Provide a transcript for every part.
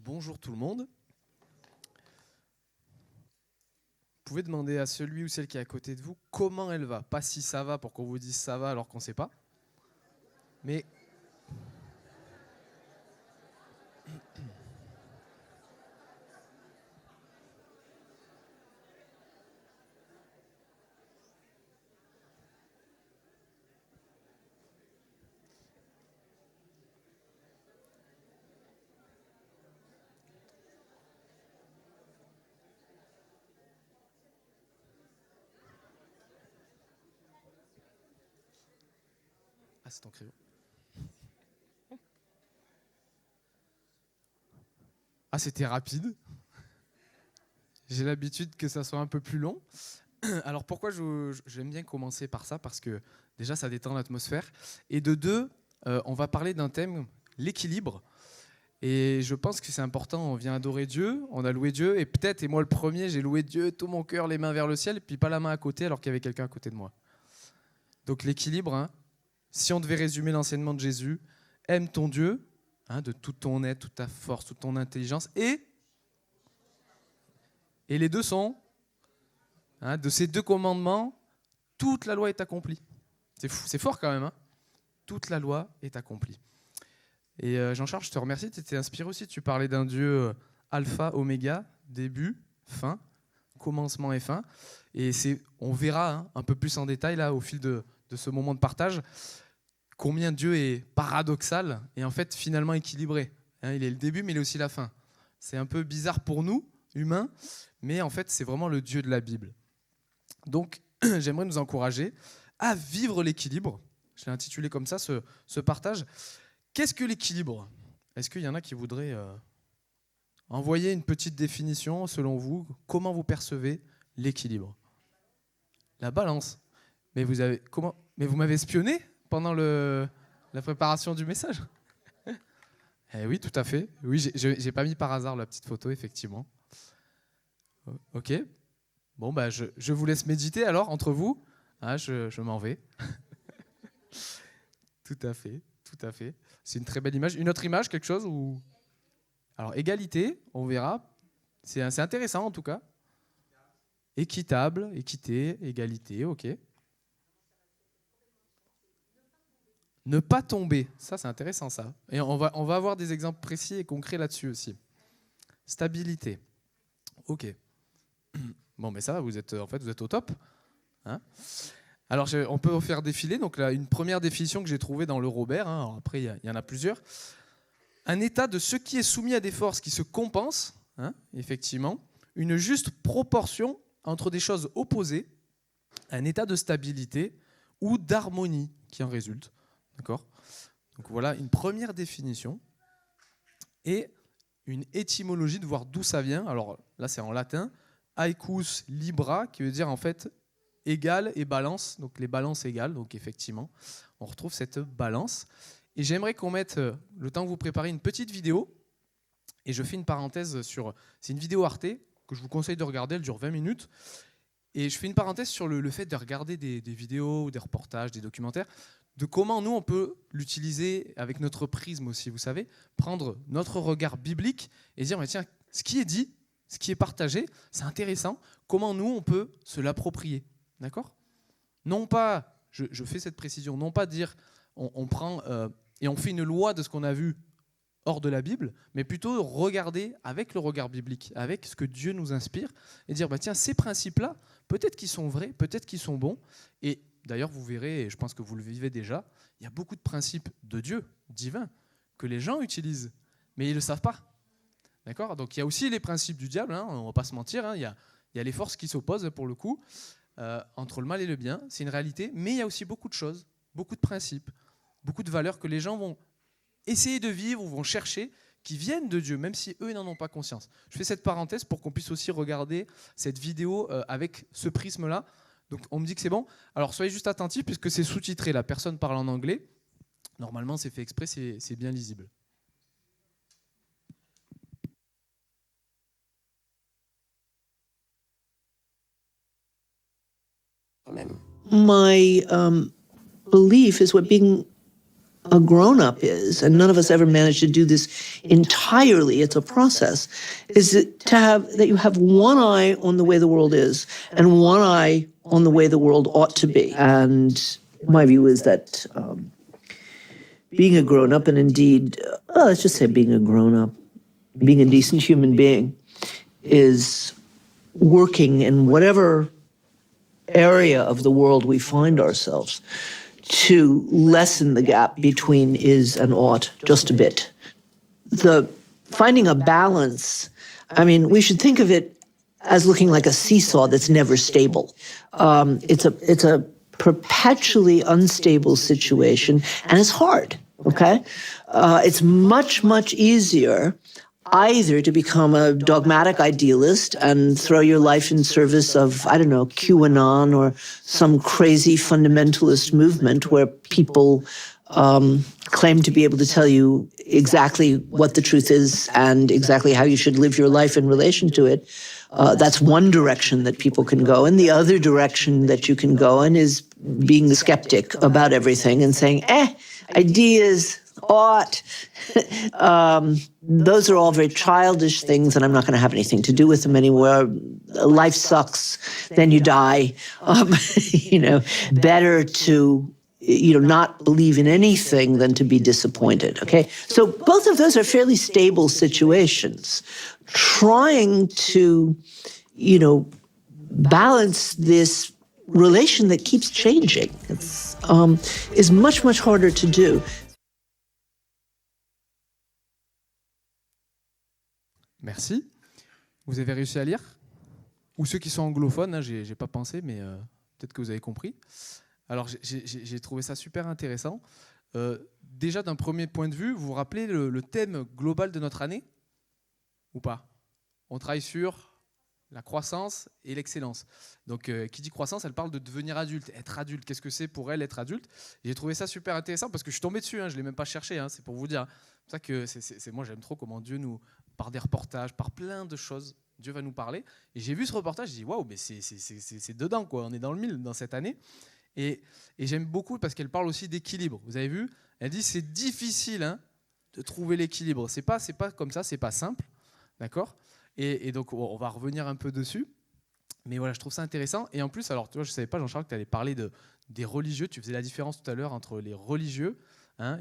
Bonjour tout le monde. Vous pouvez demander à celui ou celle qui est à côté de vous comment elle va. Pas si ça va pour qu'on vous dise ça va alors qu'on ne sait pas. Mais c'est ton crayon. C'était rapide. J'ai l'habitude que ça soit un peu plus long. Alors pourquoi j'aime bien commencer par ça? Parce que déjà ça détend l'atmosphère. Et de deux, on va parler d'un thème, l'équilibre. Et je pense que c'est important, on vient adorer Dieu, on a loué Dieu, et peut-être, et moi le premier, j'ai loué Dieu, tout mon cœur, les mains vers le ciel, puis pas la main à côté alors qu'il y avait quelqu'un à côté de moi. Donc l'équilibre, hein, si on devait résumer l'enseignement de Jésus, aime ton Dieu, hein, de tout ton être, toute ta force, toute ton intelligence, et les deux sont, hein, de ces deux commandements, toute la loi est accomplie. C'est fou, c'est fort quand même, hein. Toute la loi est accomplie. Et Jean-Charles, je te remercie, tu étais inspiré aussi, tu parlais d'un Dieu alpha, oméga, début, fin, commencement et fin. Et on verra, hein, un peu plus en détail là, au fil de ce moment de partage, combien Dieu est paradoxal et en fait finalement équilibré. Hein, il est le début mais il est aussi la fin. C'est un peu bizarre pour nous, humains, mais en fait c'est vraiment le Dieu de la Bible. Donc j'aimerais nous encourager à vivre l'équilibre. Je l'ai intitulé comme ça, ce partage. Qu'est-ce que l'équilibre? Est-ce qu'il y en a qui voudraient envoyer une petite définition selon vous? Comment vous percevez l'équilibre? La balance. Mais vous m'avez espionné pendant la préparation du message? Eh oui, tout à fait. Oui, j'ai pas mis par hasard la petite photo, effectivement. Ok. Bon, bah, je vous laisse méditer alors, entre vous. Ah, je m'en vais. Tout à fait, tout à fait. C'est une très belle image. Une autre image, quelque chose ou... Alors, égalité, on verra. C'est intéressant, en tout cas. Équitable, équité, égalité, ok. Ne pas tomber, ça c'est intéressant ça. Et on va avoir des exemples précis et concrets là-dessus aussi. Stabilité, ok. Bon, mais ça va, vous êtes au top. Hein. Alors on peut faire défiler. Donc là, une première définition que j'ai trouvée dans le Robert. Hein, alors après, il y en a plusieurs. Un état de ce qui est soumis à des forces qui se compensent, hein, effectivement. Une juste proportion entre des choses opposées. Un état de stabilité ou d'harmonie qui en résulte. D'accord ? Donc voilà une première définition et une étymologie de voir d'où ça vient. Alors là, c'est en latin. Aequus libra, qui veut dire en fait égal et balance. Donc les balances égales. Donc effectivement, on retrouve cette balance. Et j'aimerais qu'on mette, le temps que vous préparez, une petite vidéo. Et je fais une parenthèse sur... C'est une vidéo Arte que je vous conseille de regarder. Elle dure 20 minutes. Et je fais une parenthèse sur le fait de regarder des vidéos, des reportages, des documentaires, de comment nous, on peut l'utiliser avec notre prisme aussi, vous savez, prendre notre regard biblique et dire, mais tiens, ce qui est dit, ce qui est partagé, c'est intéressant, comment nous, on peut se l'approprier, d'accord ? Non pas, je fais cette précision, non pas dire, on prend et on fait une loi de ce qu'on a vu hors de la Bible, mais plutôt regarder avec le regard biblique, avec ce que Dieu nous inspire, et dire, bah tiens, ces principes-là, peut-être qu'ils sont vrais, peut-être qu'ils sont bons, et d'ailleurs, vous verrez, et je pense que vous le vivez déjà, il y a beaucoup de principes de Dieu, divins, que les gens utilisent, mais ils ne le savent pas. D'accord ? Donc il y a aussi les principes du diable, hein, on ne va pas se mentir, hein, il y a les forces qui s'opposent, pour le coup, entre le mal et le bien, c'est une réalité, mais il y a aussi beaucoup de choses, beaucoup de principes, beaucoup de valeurs que les gens vont essayer de vivre ou vont chercher, qui viennent de Dieu, même si eux n'en ont pas conscience. Je fais cette parenthèse pour qu'on puisse aussi regarder cette vidéo avec ce prisme-là. Donc on me dit que c'est bon. Alors soyez juste attentifs puisque c'est sous-titré. La personne parle en anglais. Normalement, c'est fait exprès, c'est bien lisible. My belief is what being a grown-up is, and none of us ever managed to do this entirely, it's a process, is that you have one eye on the way the world is and one eye on the way the world ought to be. And my view is that being a grown-up, and indeed, let's just say being a grown-up, being a decent human being, is working in whatever area of the world we find ourselves to lessen the gap between is and ought just a bit. The finding a balance, I mean, we should think of it as looking like a seesaw that's never stable. It's a perpetually unstable situation, and it's hard, okay? It's much, much easier either to become a dogmatic idealist and throw your life in service of, I don't know, QAnon or some crazy fundamentalist movement where people claim to be able to tell you exactly what the truth is and exactly how you should live your life in relation to it. That's one direction that people can go. And the other direction that you can go in is being the skeptic about everything and saying, ideas, ought. Those are all very childish things, and I'm not going to have anything to do with them anymore. Life sucks, then you die. Better to not believe in anything than to be disappointed, okay? So both of those are fairly stable situations. Trying to, balance this relation that keeps changing is much, much harder to do. Merci. Vous avez réussi à lire? Ou ceux qui sont anglophones, hein, j'ai pas pensé, mais peut-être que vous avez compris. Alors, j'ai trouvé ça super intéressant. Déjà, d'un premier point de vue, vous vous rappelez le thème global de notre année? Ou pas? On travaille sur la croissance et l'excellence. Donc, qui dit croissance, elle parle de devenir adulte. Être adulte, qu'est-ce que c'est pour elle, être adulte? J'ai trouvé ça super intéressant parce que je suis tombé dessus, hein, je ne l'ai même pas cherché, hein, c'est pour vous dire. C'est pour ça que moi, j'aime trop comment Dieu nous, par des reportages, par plein de choses, Dieu va nous parler. Et j'ai vu ce reportage, j'ai dit, waouh, mais c'est dedans, quoi. On est dans le mille dans cette année. Et j'aime beaucoup parce qu'elle parle aussi d'équilibre. Vous avez vu? Elle dit, c'est difficile de trouver l'équilibre. C'est pas comme ça, c'est pas simple. D'accord? Et donc, on va revenir un peu dessus. Mais voilà, je trouve ça intéressant. Et en plus, alors, tu vois, je ne savais pas, Jean-Charles, que tu allais parler des religieux. Tu faisais la différence tout à l'heure entre les religieux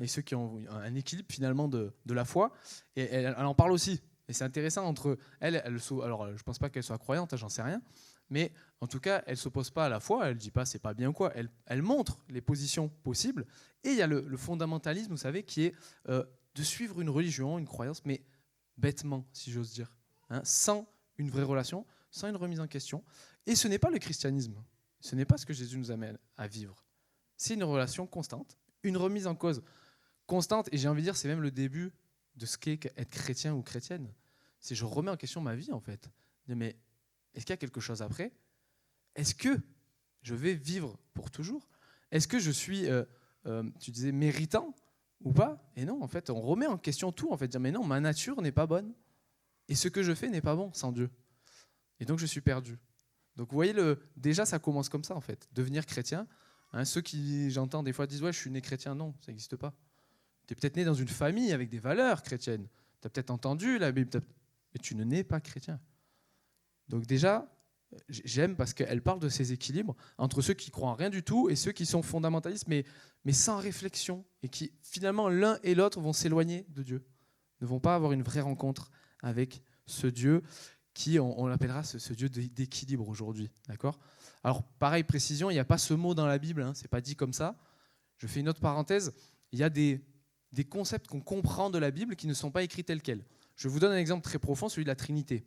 et ceux qui ont un équilibre finalement de la foi. Et elle en parle aussi. Et c'est intéressant entre elle alors, je ne pense pas qu'elle soit croyante, j'en sais rien. Mais en tout cas, elle ne s'oppose pas à la foi. Elle ne dit pas c'est pas bien ou quoi. Elle montre les positions possibles. Et il y a le fondamentalisme, vous savez, qui est de suivre une religion, une croyance, mais bêtement, si j'ose dire. Sans une vraie relation, sans une remise en question. Et ce n'est pas le christianisme. Ce n'est pas ce que Jésus nous amène à vivre. C'est une relation constante, une remise en cause constante. Et j'ai envie de dire, c'est même le début de ce qu'est être chrétien ou chrétienne. C'est je remets en question ma vie, en fait. Mais est-ce qu'il y a quelque chose après? Est-ce que je vais vivre pour toujours? Est-ce que je suis, tu disais, méritant ou pas? Et non, en fait, on remet en question tout. En fait, dire, mais non, ma nature n'est pas bonne. Et ce que je fais n'est pas bon sans Dieu. Et donc, je suis perdu. Donc, vous voyez, déjà, ça commence comme ça, en fait. Devenir chrétien. Ceux qui, j'entends des fois, disent « Ouais, je suis né chrétien ». Non, ça n'existe pas. Tu es peut-être né dans une famille avec des valeurs chrétiennes. Tu as peut-être entendu la Bible, mais tu ne nais pas chrétien. Donc déjà, j'aime parce qu'elle parle de ces équilibres entre ceux qui croient en rien du tout et ceux qui sont fondamentalistes, mais sans réflexion, et qui, finalement, l'un et l'autre vont s'éloigner de Dieu, ne vont pas avoir une vraie rencontre avec ce Dieu qui, on l'appellera ce Dieu d'équilibre aujourd'hui. D'accord ? Alors, pareil, précision, il n'y a pas ce mot dans la Bible, ce n'est pas dit comme ça. Je fais une autre parenthèse. Il y a des concepts qu'on comprend de la Bible qui ne sont pas écrits tels quels. Je vous donne un exemple très profond, celui de la Trinité.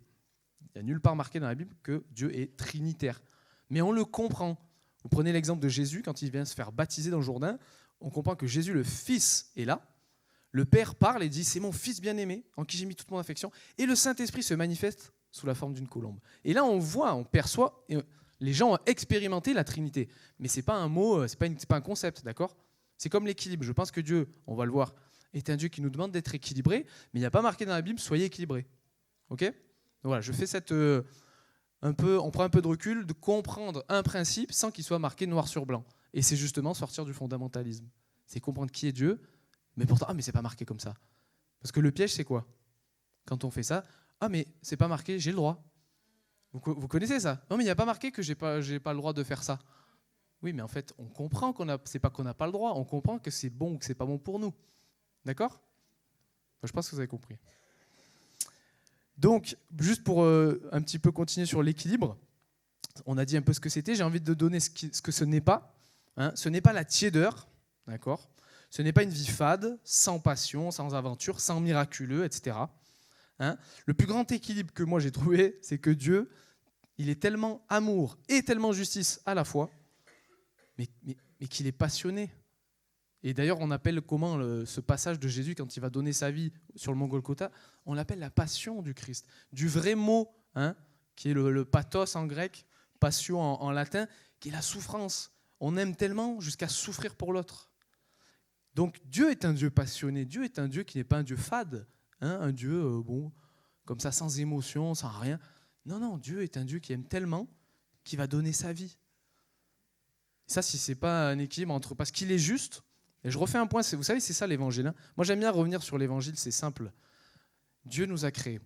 Il n'y a nulle part marqué dans la Bible que Dieu est trinitaire. Mais on le comprend. Vous prenez l'exemple de Jésus, quand il vient se faire baptiser dans le Jourdain, on comprend que Jésus, le Fils, est là. Le Père parle et dit « C'est mon Fils bien-aimé, en qui j'ai mis toute mon affection. » Et le Saint-Esprit se manifeste sous la forme d'une colombe. Et là, on voit, on perçoit, les gens ont expérimenté la Trinité. Mais ce n'est pas un mot, ce n'est pas un concept, d'accord ? C'est comme l'équilibre. Je pense que Dieu, on va le voir, est un Dieu qui nous demande d'être équilibré, mais il n'y a pas marqué dans la Bible « Soyez équilibrés ». Ok ? Donc voilà, je fais on prend un peu de recul, de comprendre un principe sans qu'il soit marqué noir sur blanc. Et c'est justement sortir du fondamentalisme. C'est comprendre qui est Dieu Mais pourtant, mais c'est pas marqué comme ça. Parce que le piège, c'est quoi? Quand on fait ça, mais c'est pas marqué, j'ai le droit. Vous connaissez ça? Non, mais il n'y a pas marqué que j'ai pas le droit de faire ça. Oui, mais en fait, on comprend c'est pas qu'on n'a pas le droit, on comprend que c'est bon ou que c'est pas bon pour nous. D'accord? Je pense que vous avez compris. Donc, juste pour un petit peu continuer sur l'équilibre, on a dit un peu ce que c'était, j'ai envie de donner ce que ce n'est pas. Hein. Ce n'est pas la tiédeur, d'accord? Ce n'est pas une vie fade, sans passion, sans aventure, sans miraculeux, etc. Hein. Le plus grand équilibre que moi j'ai trouvé, c'est que Dieu, il est tellement amour et tellement justice à la fois, mais qu'il est passionné. Et d'ailleurs, on appelle comment ce passage de Jésus, quand il va donner sa vie sur le mont Golgotha, on l'appelle la passion du Christ. Du vrai mot, hein, qui est le pathos en grec, passion en latin, qui est la souffrance. On aime tellement jusqu'à souffrir pour l'autre. Donc Dieu est un Dieu passionné. Dieu est un Dieu qui n'est pas un Dieu fade, hein, un Dieu comme ça, sans émotion, sans rien. Non, Dieu est un Dieu qui aime tellement qu'il va donner sa vie. Ça, si ce n'est pas un équilibre entre... Parce qu'il est juste, et je refais un point, vous savez, c'est ça l'évangile. Hein. Moi, j'aime bien revenir sur l'évangile, c'est simple. Dieu nous a créés.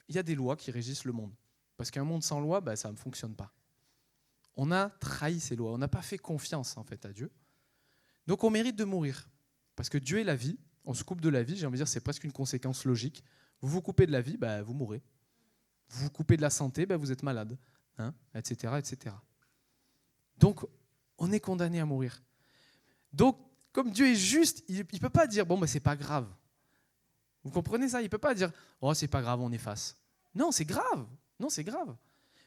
Il y a des lois qui régissent le monde. Parce qu'un monde sans loi, ça ne fonctionne pas. On a trahi ces lois, on n'a pas fait confiance en fait à Dieu. Donc on mérite de mourir. Parce que Dieu est la vie, on se coupe de la vie, j'ai envie de dire, c'est presque une conséquence logique. Vous vous coupez de la vie, vous mourrez. Vous vous coupez de la santé, vous êtes malade, hein, etc., etc. Donc on est condamné à mourir. Donc comme Dieu est juste, il ne peut pas dire, c'est pas grave. Vous comprenez ça? Il ne peut pas dire, c'est pas grave, on efface. Non, c'est grave. Non, c'est grave.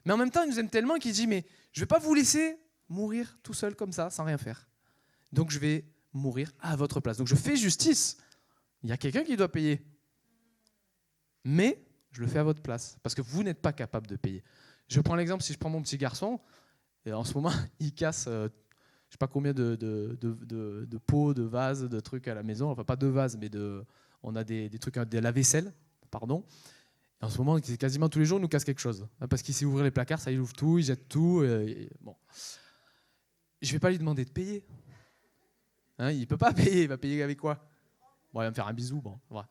Mais en même temps, il nous aime tellement qu'il dit, mais je ne vais pas vous laisser mourir tout seul comme ça, sans rien faire. Donc je vais mourir à votre place. Donc je fais justice. Il y a quelqu'un qui doit payer. Mais je le fais à votre place, parce que vous n'êtes pas capable de payer. Je prends l'exemple, si je prends mon petit garçon, et en ce moment, il casse, je ne sais pas combien de pots, de vases, de trucs à la maison. Enfin, pas de vases, mais on a des trucs, des lave-vaisselle, pardon. Et en ce moment, quasiment tous les jours, il nous casse quelque chose. Parce qu'il sait ouvrir les placards, ça, il ouvre tout, il jette tout. Bon. Je ne vais pas lui demander de payer. Hein, il ne peut pas payer. Il va payer avec quoi? Il va me faire un bisou. Bon, voilà.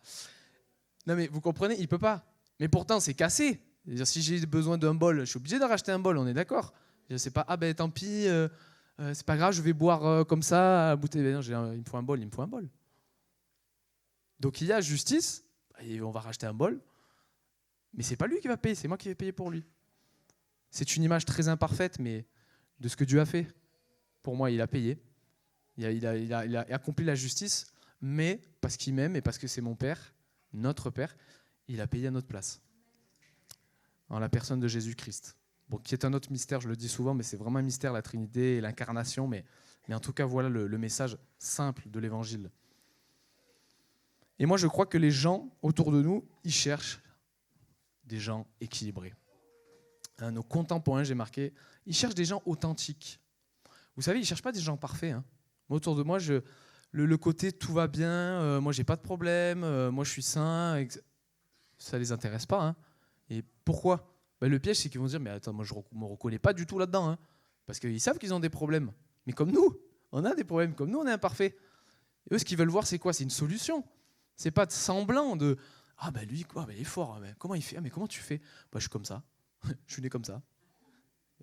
Non, mais vous comprenez, il ne peut pas. Mais pourtant, c'est cassé. C'est-à-dire, si j'ai besoin d'un bol, je suis obligé de racheter un bol, on est d'accord? C'est pas, tant pis, c'est pas grave, je vais boire comme ça, à bouteille. Non, il me faut un bol. Donc il y a justice, et on va racheter un bol. Mais c'est pas lui qui va payer, c'est moi qui vais payer pour lui. C'est une image très imparfaite, mais de ce que Dieu a fait. Pour moi, il a payé. Il a accompli la justice, mais parce qu'il m'aime et parce que c'est mon Père, notre Père, il a payé à notre place. En la personne de Jésus-Christ. Bon, qui est un autre mystère, je le dis souvent, mais c'est vraiment un mystère, la Trinité et l'incarnation. Mais en tout cas, voilà le message simple de l'Évangile. Et moi, je crois que les gens autour de nous, ils cherchent des gens équilibrés. Nos contemporains, j'ai marqué, ils cherchent des gens authentiques. Vous savez, ils ne cherchent pas des gens parfaits. Hein. Moi, autour de moi, le côté tout va bien, moi, j'ai pas de problème, moi, je suis sain, ça ne les intéresse pas. Hein. Et pourquoi? Le piège, c'est qu'ils vont se dire, mais attends, moi, je ne me reconnais pas du tout là-dedans. Hein. Parce qu'ils savent qu'ils ont des problèmes. Mais comme nous, on a des problèmes. Comme nous, on est imparfaits. Et eux, ce qu'ils veulent voir, c'est quoi? C'est une solution. Ce n'est pas de semblant de... lui, quoi, il est fort. Mais comment il fait? Mais comment tu fais? Je suis comme ça. Je suis né comme ça.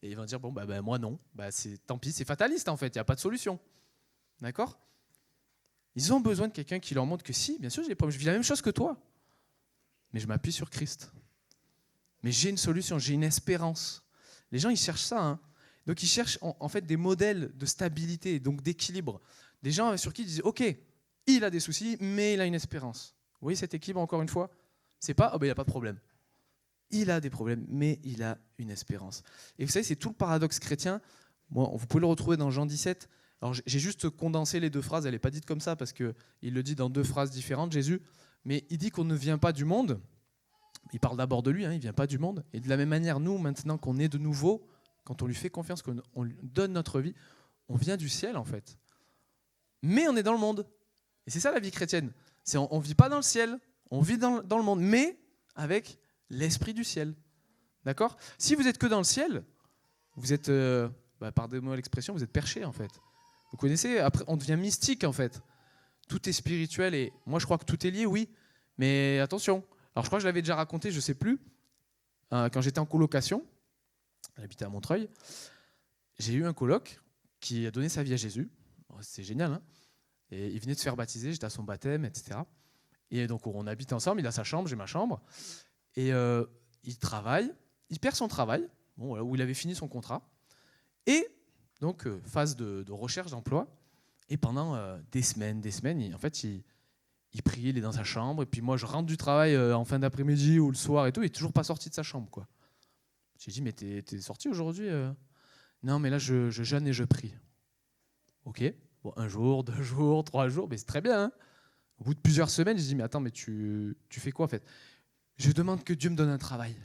Et ils vont dire, moi non. Tant pis, c'est fataliste en fait. Il n'y a pas de solution. D'accord? Ils ont besoin de quelqu'un qui leur montre que si, bien sûr, j'ai des problèmes. Je vis la même chose que toi. Mais je m'appuie sur Christ. Mais j'ai une solution, j'ai une espérance. Les gens, ils cherchent ça. Hein. Donc, ils cherchent en fait des modèles de stabilité, donc d'équilibre. Des gens sur qui ils disent, OK, il a des soucis, mais il a une espérance. Vous voyez cet équilibre, encore une fois? C'est pas, il n'y a pas de problème. Il a des problèmes, mais il a une espérance. Et vous savez, c'est tout le paradoxe chrétien. Moi, vous pouvez le retrouver dans Jean 17. Alors, j'ai juste condensé les deux phrases. Elle n'est pas dite comme ça, parce qu'il le dit dans deux phrases différentes, Jésus. Mais il dit qu'on ne vient pas du monde. Il parle d'abord de lui, il ne vient pas du monde. Et de la même manière, nous, maintenant qu'on est de nouveau, quand on lui fait confiance, qu'on lui donne notre vie, on vient du ciel, en fait. Mais on est dans le monde. Et c'est ça la vie chrétienne. On ne vit pas dans le ciel, on vit dans le monde, mais avec l'esprit du ciel. D'accord? Si vous êtes que dans le ciel, vous êtes, pardonnez-moi l'expression, vous êtes perché, en fait. Vous connaissez, après, on devient mystique, en fait. tout est spirituel et moi je crois que tout est lié, oui, mais attention. Alors je crois que je l'avais déjà raconté, je ne sais plus, quand j'étais en colocation, j'habitais à Montreuil, j'ai eu un coloc qui a donné sa vie à Jésus. C'est génial, hein. Et il venait de se faire baptiser, j'étais à son baptême, etc. Et donc on habite ensemble, il a sa chambre, j'ai ma chambre, et il travaille, il perd son travail, bon, voilà, où il avait fini son contrat, et donc phase de recherche d'emploi, et pendant des semaines, en fait, il prie, il est dans sa chambre, et puis moi je rentre du travail en fin d'après-midi ou le soir et tout, il n'est toujours pas sorti de sa chambre, quoi. J'ai dit, mais t'es sorti aujourd'hui Non, mais là je jeûne et je prie. Ok, bon, 1 jour, 2 jours, 3 jours, mais c'est très bien, hein. Au bout de plusieurs semaines, j'ai dit, mais attends, mais tu fais quoi en fait? Je demande que Dieu me donne un travail.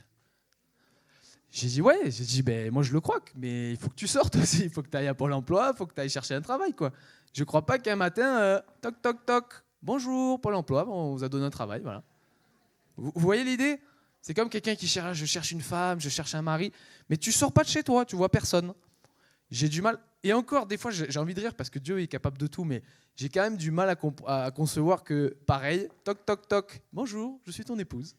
J'ai dit, ouais, j'ai dit, ben, moi je le crois, mais il faut que tu sortes aussi, il faut que tu ailles à Pôle emploi, il faut que tu ailles chercher un travail, quoi. Je ne crois pas qu'un matin, toc, toc, toc, bonjour, Pôle emploi, on vous a donné un travail, voilà. Vous voyez l'idée? C'est comme quelqu'un qui cherche, je cherche une femme, je cherche un mari, mais tu sors pas de chez toi, tu vois personne. J'ai du mal, et encore, des fois, j'ai envie de rire parce que Dieu est capable de tout, mais j'ai quand même du mal à concevoir que, pareil, toc, toc, toc, bonjour, je suis ton épouse.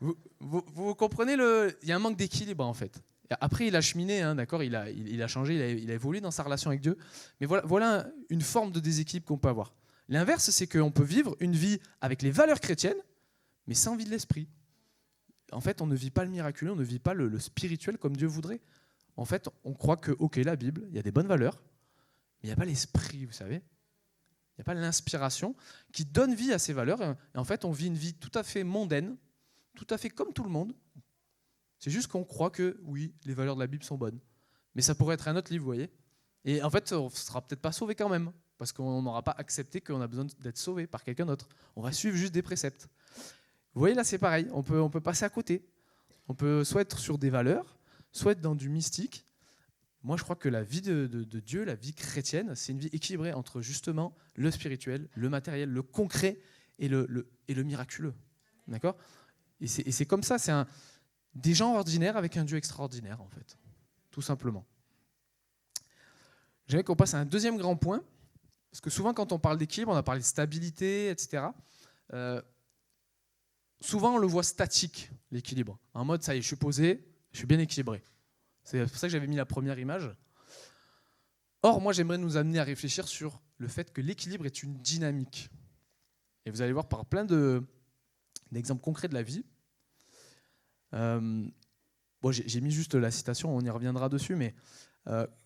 Vous comprenez, il y a un manque d'équilibre en fait. Après, il a cheminé, hein, d'accord, il a changé, il a évolué dans sa relation avec Dieu. Mais voilà une forme de déséquilibre qu'on peut avoir. L'inverse, c'est qu'on peut vivre une vie avec les valeurs chrétiennes, mais sans vie de l'esprit. En fait, on ne vit pas le miraculeux, on ne vit pas le spirituel comme Dieu voudrait. En fait, on croit que, ok, la Bible, il y a des bonnes valeurs, mais il n'y a pas l'esprit, vous savez. Il n'y a pas l'inspiration qui donne vie à ces valeurs. Et en fait, on vit une vie tout à fait mondaine, tout à fait comme tout le monde. C'est juste qu'on croit que, oui, les valeurs de la Bible sont bonnes. Mais ça pourrait être un autre livre, vous voyez. Et en fait, on ne sera peut-être pas sauvé quand même, parce qu'on n'aura pas accepté qu'on a besoin d'être sauvé par quelqu'un d'autre. On va suivre juste des préceptes. Vous voyez, là, c'est pareil. On peut passer à côté. On peut soit être sur des valeurs, soit être dans du mystique. Moi, je crois que la vie de Dieu, la vie chrétienne, c'est une vie équilibrée entre justement le spirituel, le matériel, le concret et le miraculeux. D'accord ? Et c'est comme ça, c'est des gens ordinaires avec un Dieu extraordinaire, en fait, tout simplement. J'aimerais qu'on passe à un deuxième grand point, parce que souvent, quand on parle d'équilibre, on a parlé de stabilité, etc. Souvent, on le voit statique, l'équilibre. En mode, ça y est, je suis posé, je suis bien équilibré. C'est pour ça que j'avais mis la première image. Or, moi, j'aimerais nous amener à réfléchir sur le fait que l'équilibre est une dynamique. Et vous allez voir par plein d'exemples concrets de la vie. Bon, j'ai mis juste la citation, on y reviendra dessus, mais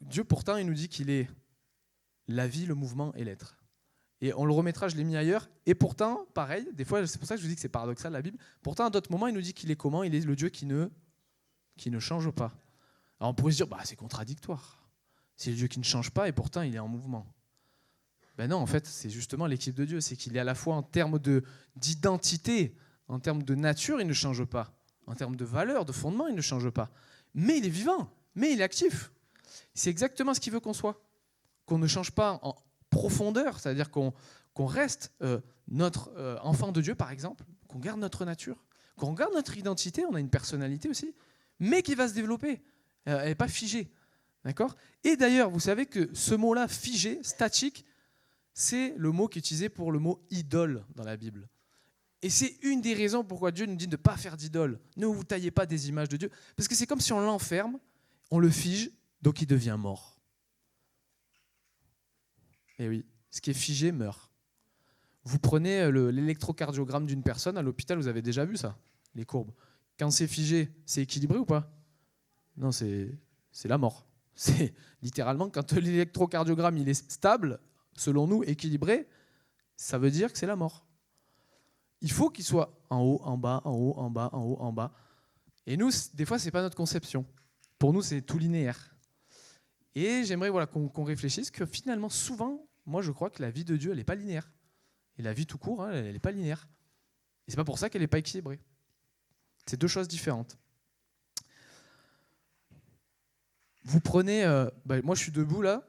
Dieu, pourtant, il nous dit qu'il est la vie, le mouvement et l'être. Et on le remettra, je l'ai mis ailleurs, et pourtant, pareil, des fois, c'est pour ça que je vous dis que c'est paradoxal, la Bible, pourtant, à d'autres moments, il nous dit qu'il est comment? Il est le Dieu qui ne change pas. Alors on pourrait se dire, c'est contradictoire. C'est le Dieu qui ne change pas, et pourtant, il est en mouvement. Ben non, en fait, c'est justement l'équipe de Dieu, c'est qu'il est à la fois en termes d'identité, en termes de nature, il ne change pas. En termes de valeur, de fondement, il ne change pas. Mais il est vivant, mais il est actif. C'est exactement ce qu'il veut qu'on soit. Qu'on ne change pas en profondeur, c'est-à-dire qu'on reste notre enfant de Dieu, par exemple, qu'on garde notre nature, qu'on garde notre identité, on a une personnalité aussi, mais qui va se développer, elle n'est pas figée. D'accord ? Et d'ailleurs, vous savez que ce mot-là, figé, statique, c'est le mot qui est utilisé pour le mot idole dans la Bible. Et c'est une des raisons pourquoi Dieu nous dit de ne pas faire d'idole. Ne vous taillez pas des images de Dieu. Parce que c'est comme si on l'enferme, on le fige, donc il devient mort. Et oui, ce qui est figé meurt. Vous prenez l'électrocardiogramme d'une personne à l'hôpital, vous avez déjà vu ça, les courbes. Quand c'est figé, c'est équilibré ou pas? Non, c'est la mort. C'est littéralement, quand l'électrocardiogramme il est stable, selon nous, équilibré, ça veut dire que c'est la mort. Il faut qu'il soit en haut, en bas, en haut, en bas, en haut, en bas. Et nous, des fois, ce n'est pas notre conception. Pour nous, c'est tout linéaire. Et j'aimerais qu'on réfléchisse que finalement, souvent, moi, je crois que la vie de Dieu, elle n'est pas linéaire. Et la vie tout court, elle n'est pas linéaire. Et ce n'est pas pour ça qu'elle n'est pas équilibrée. C'est deux choses différentes. Vous prenez... moi, je suis debout, là.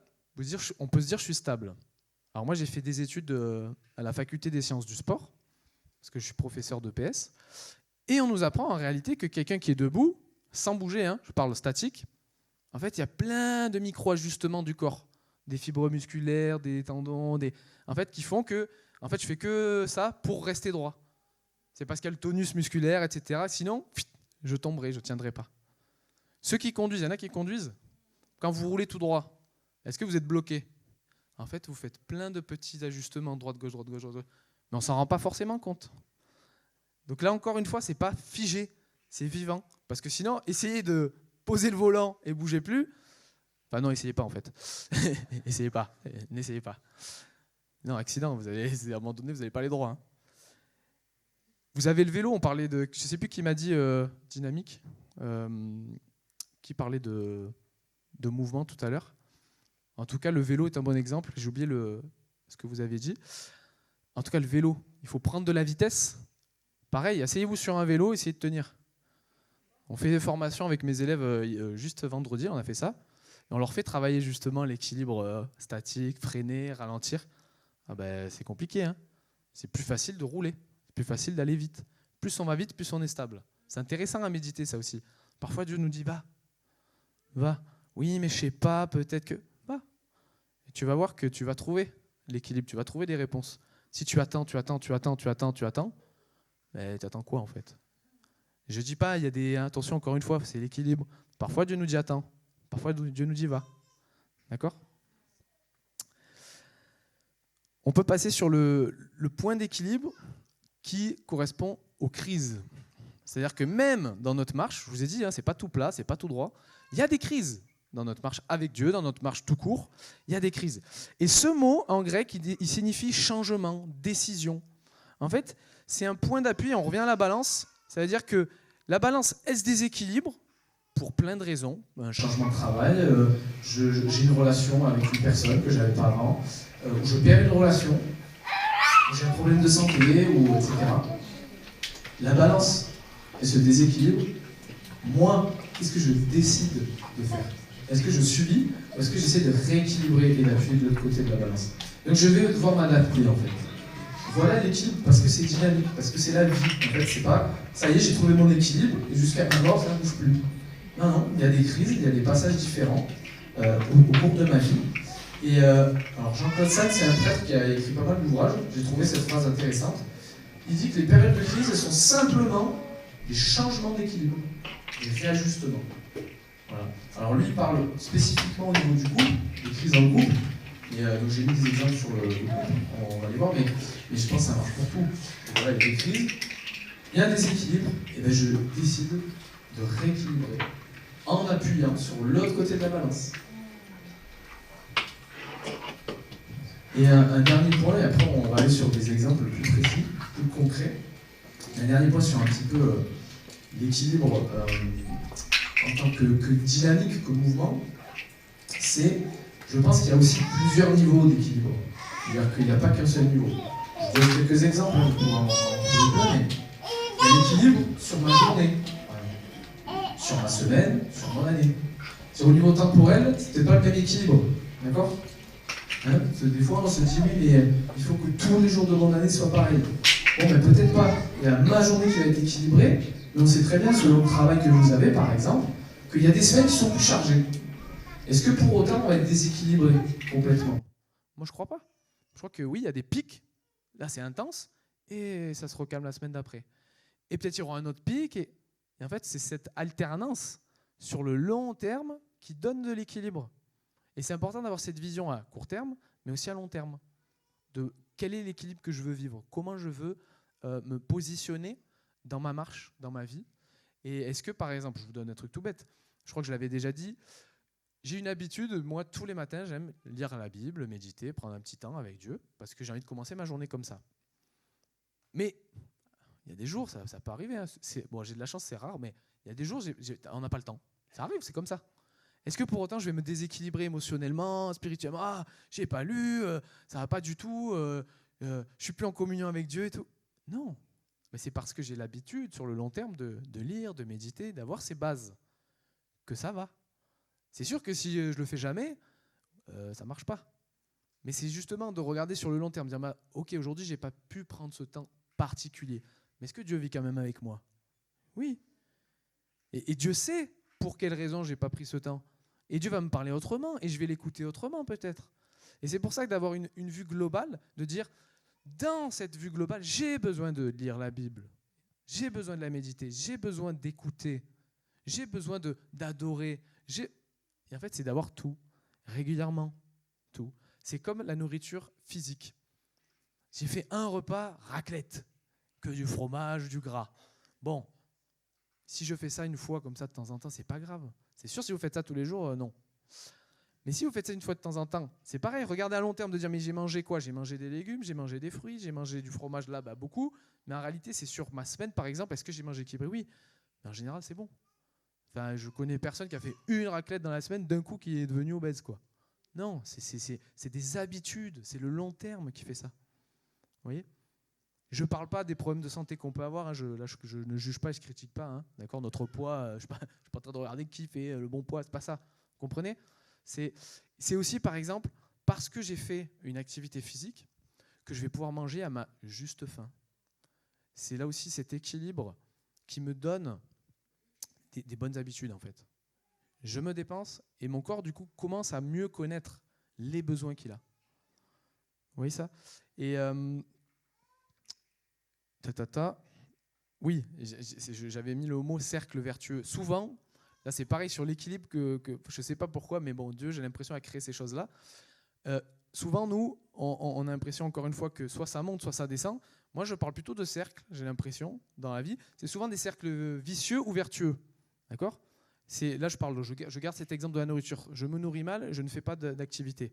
On peut se dire que je suis stable. Alors moi, j'ai fait des études à la faculté des sciences du sport, parce que je suis professeur d'EPS, et on nous apprend en réalité que quelqu'un qui est debout, sans bouger, je parle statique, en fait, il y a plein de micro-ajustements du corps, des fibres musculaires, des tendons, en fait, qui font que je fais que ça pour rester droit. C'est parce qu'il y a le tonus musculaire, etc. Sinon, je tomberai, je ne tiendrai pas. Ceux qui conduisent, il y en a qui conduisent. Quand vous roulez tout droit, est-ce que vous êtes bloqué ? En fait, vous faites plein de petits ajustements, droite, gauche, droite, gauche, droite, gauche. Mais on ne s'en rend pas forcément compte. Donc là, encore une fois, ce n'est pas figé, c'est vivant. Parce que sinon, essayez de poser le volant et bougez plus. Enfin non, essayez pas en fait. Essayez pas, n'essayez pas. Non, accident, à un moment donné, vous n'allez pas aller droit. Hein. Vous avez le vélo, on parlait de... Je ne sais plus qui m'a dit dynamique, qui parlait de mouvement tout à l'heure. En tout cas, le vélo est un bon exemple. J'ai oublié ce que vous avez dit. En tout cas, le vélo, il faut prendre de la vitesse. Pareil, asseyez-vous sur un vélo, essayez de tenir. On fait des formations avec mes élèves juste vendredi, on a fait ça. Et on leur fait travailler justement l'équilibre statique, freiner, ralentir. Ah ben, c'est compliqué. Hein. C'est plus facile de rouler, c'est plus facile d'aller vite. Plus on va vite, plus on est stable. C'est intéressant à méditer ça aussi. Parfois Dieu nous dit va. Oui, mais je sais pas, peut-être que... Va. Et tu vas voir que tu vas trouver l'équilibre, tu vas trouver des réponses. Si tu attends, mais tu attends quoi en fait ? Je dis pas, il y a des... Attention, encore une fois, c'est l'équilibre. Parfois Dieu nous dit attends, parfois Dieu nous dit va. D'accord ? On peut passer sur le point d'équilibre qui correspond aux crises. C'est-à-dire que même dans notre marche, je vous ai dit, c'est pas tout plat, c'est pas tout droit, il y a des crises dans notre marche avec Dieu, dans notre marche tout court, il y a des crises. Et ce mot, en grec, il signifie changement, décision. En fait, c'est un point d'appui, on revient à la balance, ça veut dire que la balance, elle se déséquilibre pour plein de raisons. Un changement de travail, j'ai une relation avec une personne que je n'avais pas avant, je perds une relation, j'ai un problème de santé, etc. La balance, elle se déséquilibre. Moi, qu'est-ce que je décide de faire ? Est-ce que je subis ou est-ce que j'essaie de rééquilibrer et d'appuyer de l'autre côté de la balance ? Donc je vais devoir m'adapter en fait. Voilà l'équilibre parce que c'est dynamique, parce que c'est la vie. En fait, c'est pas ça y est, j'ai trouvé mon équilibre et jusqu'à maintenant ça ne bouge plus. Non, il y a des crises, il y a des passages différents au cours de ma vie. Et alors Jean-Claude Sachs, c'est un prêtre qui a écrit pas mal d'ouvrages. J'ai trouvé cette phrase intéressante. Il dit que les périodes de crise, elles sont simplement des changements d'équilibre, des réajustements. Voilà. Alors lui, il parle spécifiquement au niveau du couple, des crises dans le couple. Et donc j'ai mis des exemples sur le couple, on va les voir, mais je pense que ça marche pour tout. Et voilà, il y a des crises, il y a un déséquilibre, et bien je décide de rééquilibrer en appuyant sur l'autre côté de la balance. Et un dernier point, et après on va aller sur des exemples plus précis, plus concrets. Un dernier point sur un petit peu l'équilibre en tant que dynamique, que mouvement, c'est, je pense qu'il y a aussi plusieurs niveaux d'équilibre. C'est-à-dire qu'il n'y a pas qu'un seul niveau. Je donne quelques exemples pour en trouver plein, mais il y a l'équilibre sur ma journée, sur ma semaine, sur mon année. Sur au niveau temporel, c'est peut-être pas le même équilibre, d'accord ? Des fois, on se dit, oui, mais il faut que tous les jours de mon année soient pareils. Bon, mais peut-être pas. Il y a ma journée qui va être équilibrée, mais on sait très bien, selon le travail que vous avez, par exemple, qu'il y a des semaines qui sont plus chargées. Est-ce que pour autant, on va être déséquilibré complètement ? Moi, je crois pas. Je crois que oui, il y a des pics. Là, c'est intense, et ça se recalme la semaine d'après. Et peut-être il y aura un autre pic, et en fait, c'est cette alternance sur le long terme qui donne de l'équilibre. Et c'est important d'avoir cette vision à court terme, mais aussi à long terme, de quel est l'équilibre que je veux vivre, comment je veux me positionner dans ma marche, dans ma vie. Et est-ce que, par exemple, je vous donne un truc tout bête, je crois que je l'avais déjà dit, j'ai une habitude, moi, tous les matins, j'aime lire la Bible, méditer, prendre un petit temps avec Dieu, parce que j'ai envie de commencer ma journée comme ça. Mais il y a des jours, ça peut arriver, hein. Bon, j'ai de la chance, c'est rare, mais il y a des jours, on n'a pas le temps. Ça arrive, c'est comme ça. Est-ce que pour autant je vais me déséquilibrer émotionnellement, spirituellement ? Ah, j'ai pas lu, ça va pas du tout, je suis plus en communion avec Dieu et tout. Non, mais c'est parce que j'ai l'habitude sur le long terme de lire, de méditer, d'avoir ces bases, que ça va. C'est sûr que si je le fais jamais, ça marche pas. Mais c'est justement de regarder sur le long terme, dire ok, aujourd'hui j'ai pas pu prendre ce temps particulier, mais est-ce que Dieu vit quand même avec moi ? Oui. Et Dieu sait pour quelle raison j'ai pas pris ce temps. Et Dieu va me parler autrement, et je vais l'écouter autrement peut-être. Et c'est pour ça que d'avoir une vue globale, de dire, dans cette vue globale, j'ai besoin de lire la Bible, j'ai besoin de la méditer, j'ai besoin d'écouter, j'ai besoin d'adorer. Et en fait, c'est d'avoir tout, régulièrement, tout. C'est comme la nourriture physique. J'ai fait un repas raclette, que du fromage, du gras. Bon, si je fais ça une fois comme ça de temps en temps, c'est pas grave. C'est sûr, si vous faites ça tous les jours, non. Mais si vous faites ça une fois de temps en temps, c'est pareil. Regardez à long terme de dire, mais j'ai mangé quoi? J'ai mangé des légumes, j'ai mangé des fruits, j'ai mangé du fromage là, beaucoup. Mais en réalité, c'est sur ma semaine, par exemple, est-ce que j'ai mangé équilibré? Oui. Mais en général, c'est bon. Enfin, je connais personne qui a fait une raclette dans la semaine d'un coup qui est devenu obèse, quoi. Non, c'est des habitudes, c'est le long terme qui fait ça. Vous voyez? Je ne parle pas des problèmes de santé qu'on peut avoir. Hein. Je ne juge pas et je ne critique pas. Hein. D'accord, notre poids, je ne suis pas en train de regarder qui fait le bon poids. Ce n'est pas ça. Vous comprenez? C'est aussi, par exemple, parce que j'ai fait une activité physique, que je vais pouvoir manger à ma juste faim. C'est là aussi cet équilibre qui me donne des bonnes habitudes, en fait. Je me dépense et mon corps, du coup, commence à mieux connaître les besoins qu'il a. Vous voyez ça? Et oui, j'avais mis le mot cercle vertueux. Souvent, là c'est pareil sur l'équilibre que je ne sais pas pourquoi, mais bon, Dieu, j'ai l'impression, a créé ces choses-là. Souvent, nous, on a l'impression, encore une fois, que soit ça monte, soit ça descend. Moi, je parle plutôt de cercles, j'ai l'impression, dans la vie. C'est souvent des cercles vicieux ou vertueux. D'accord? Là, je garde cet exemple de la nourriture. Je me nourris mal, je ne fais pas d'activité.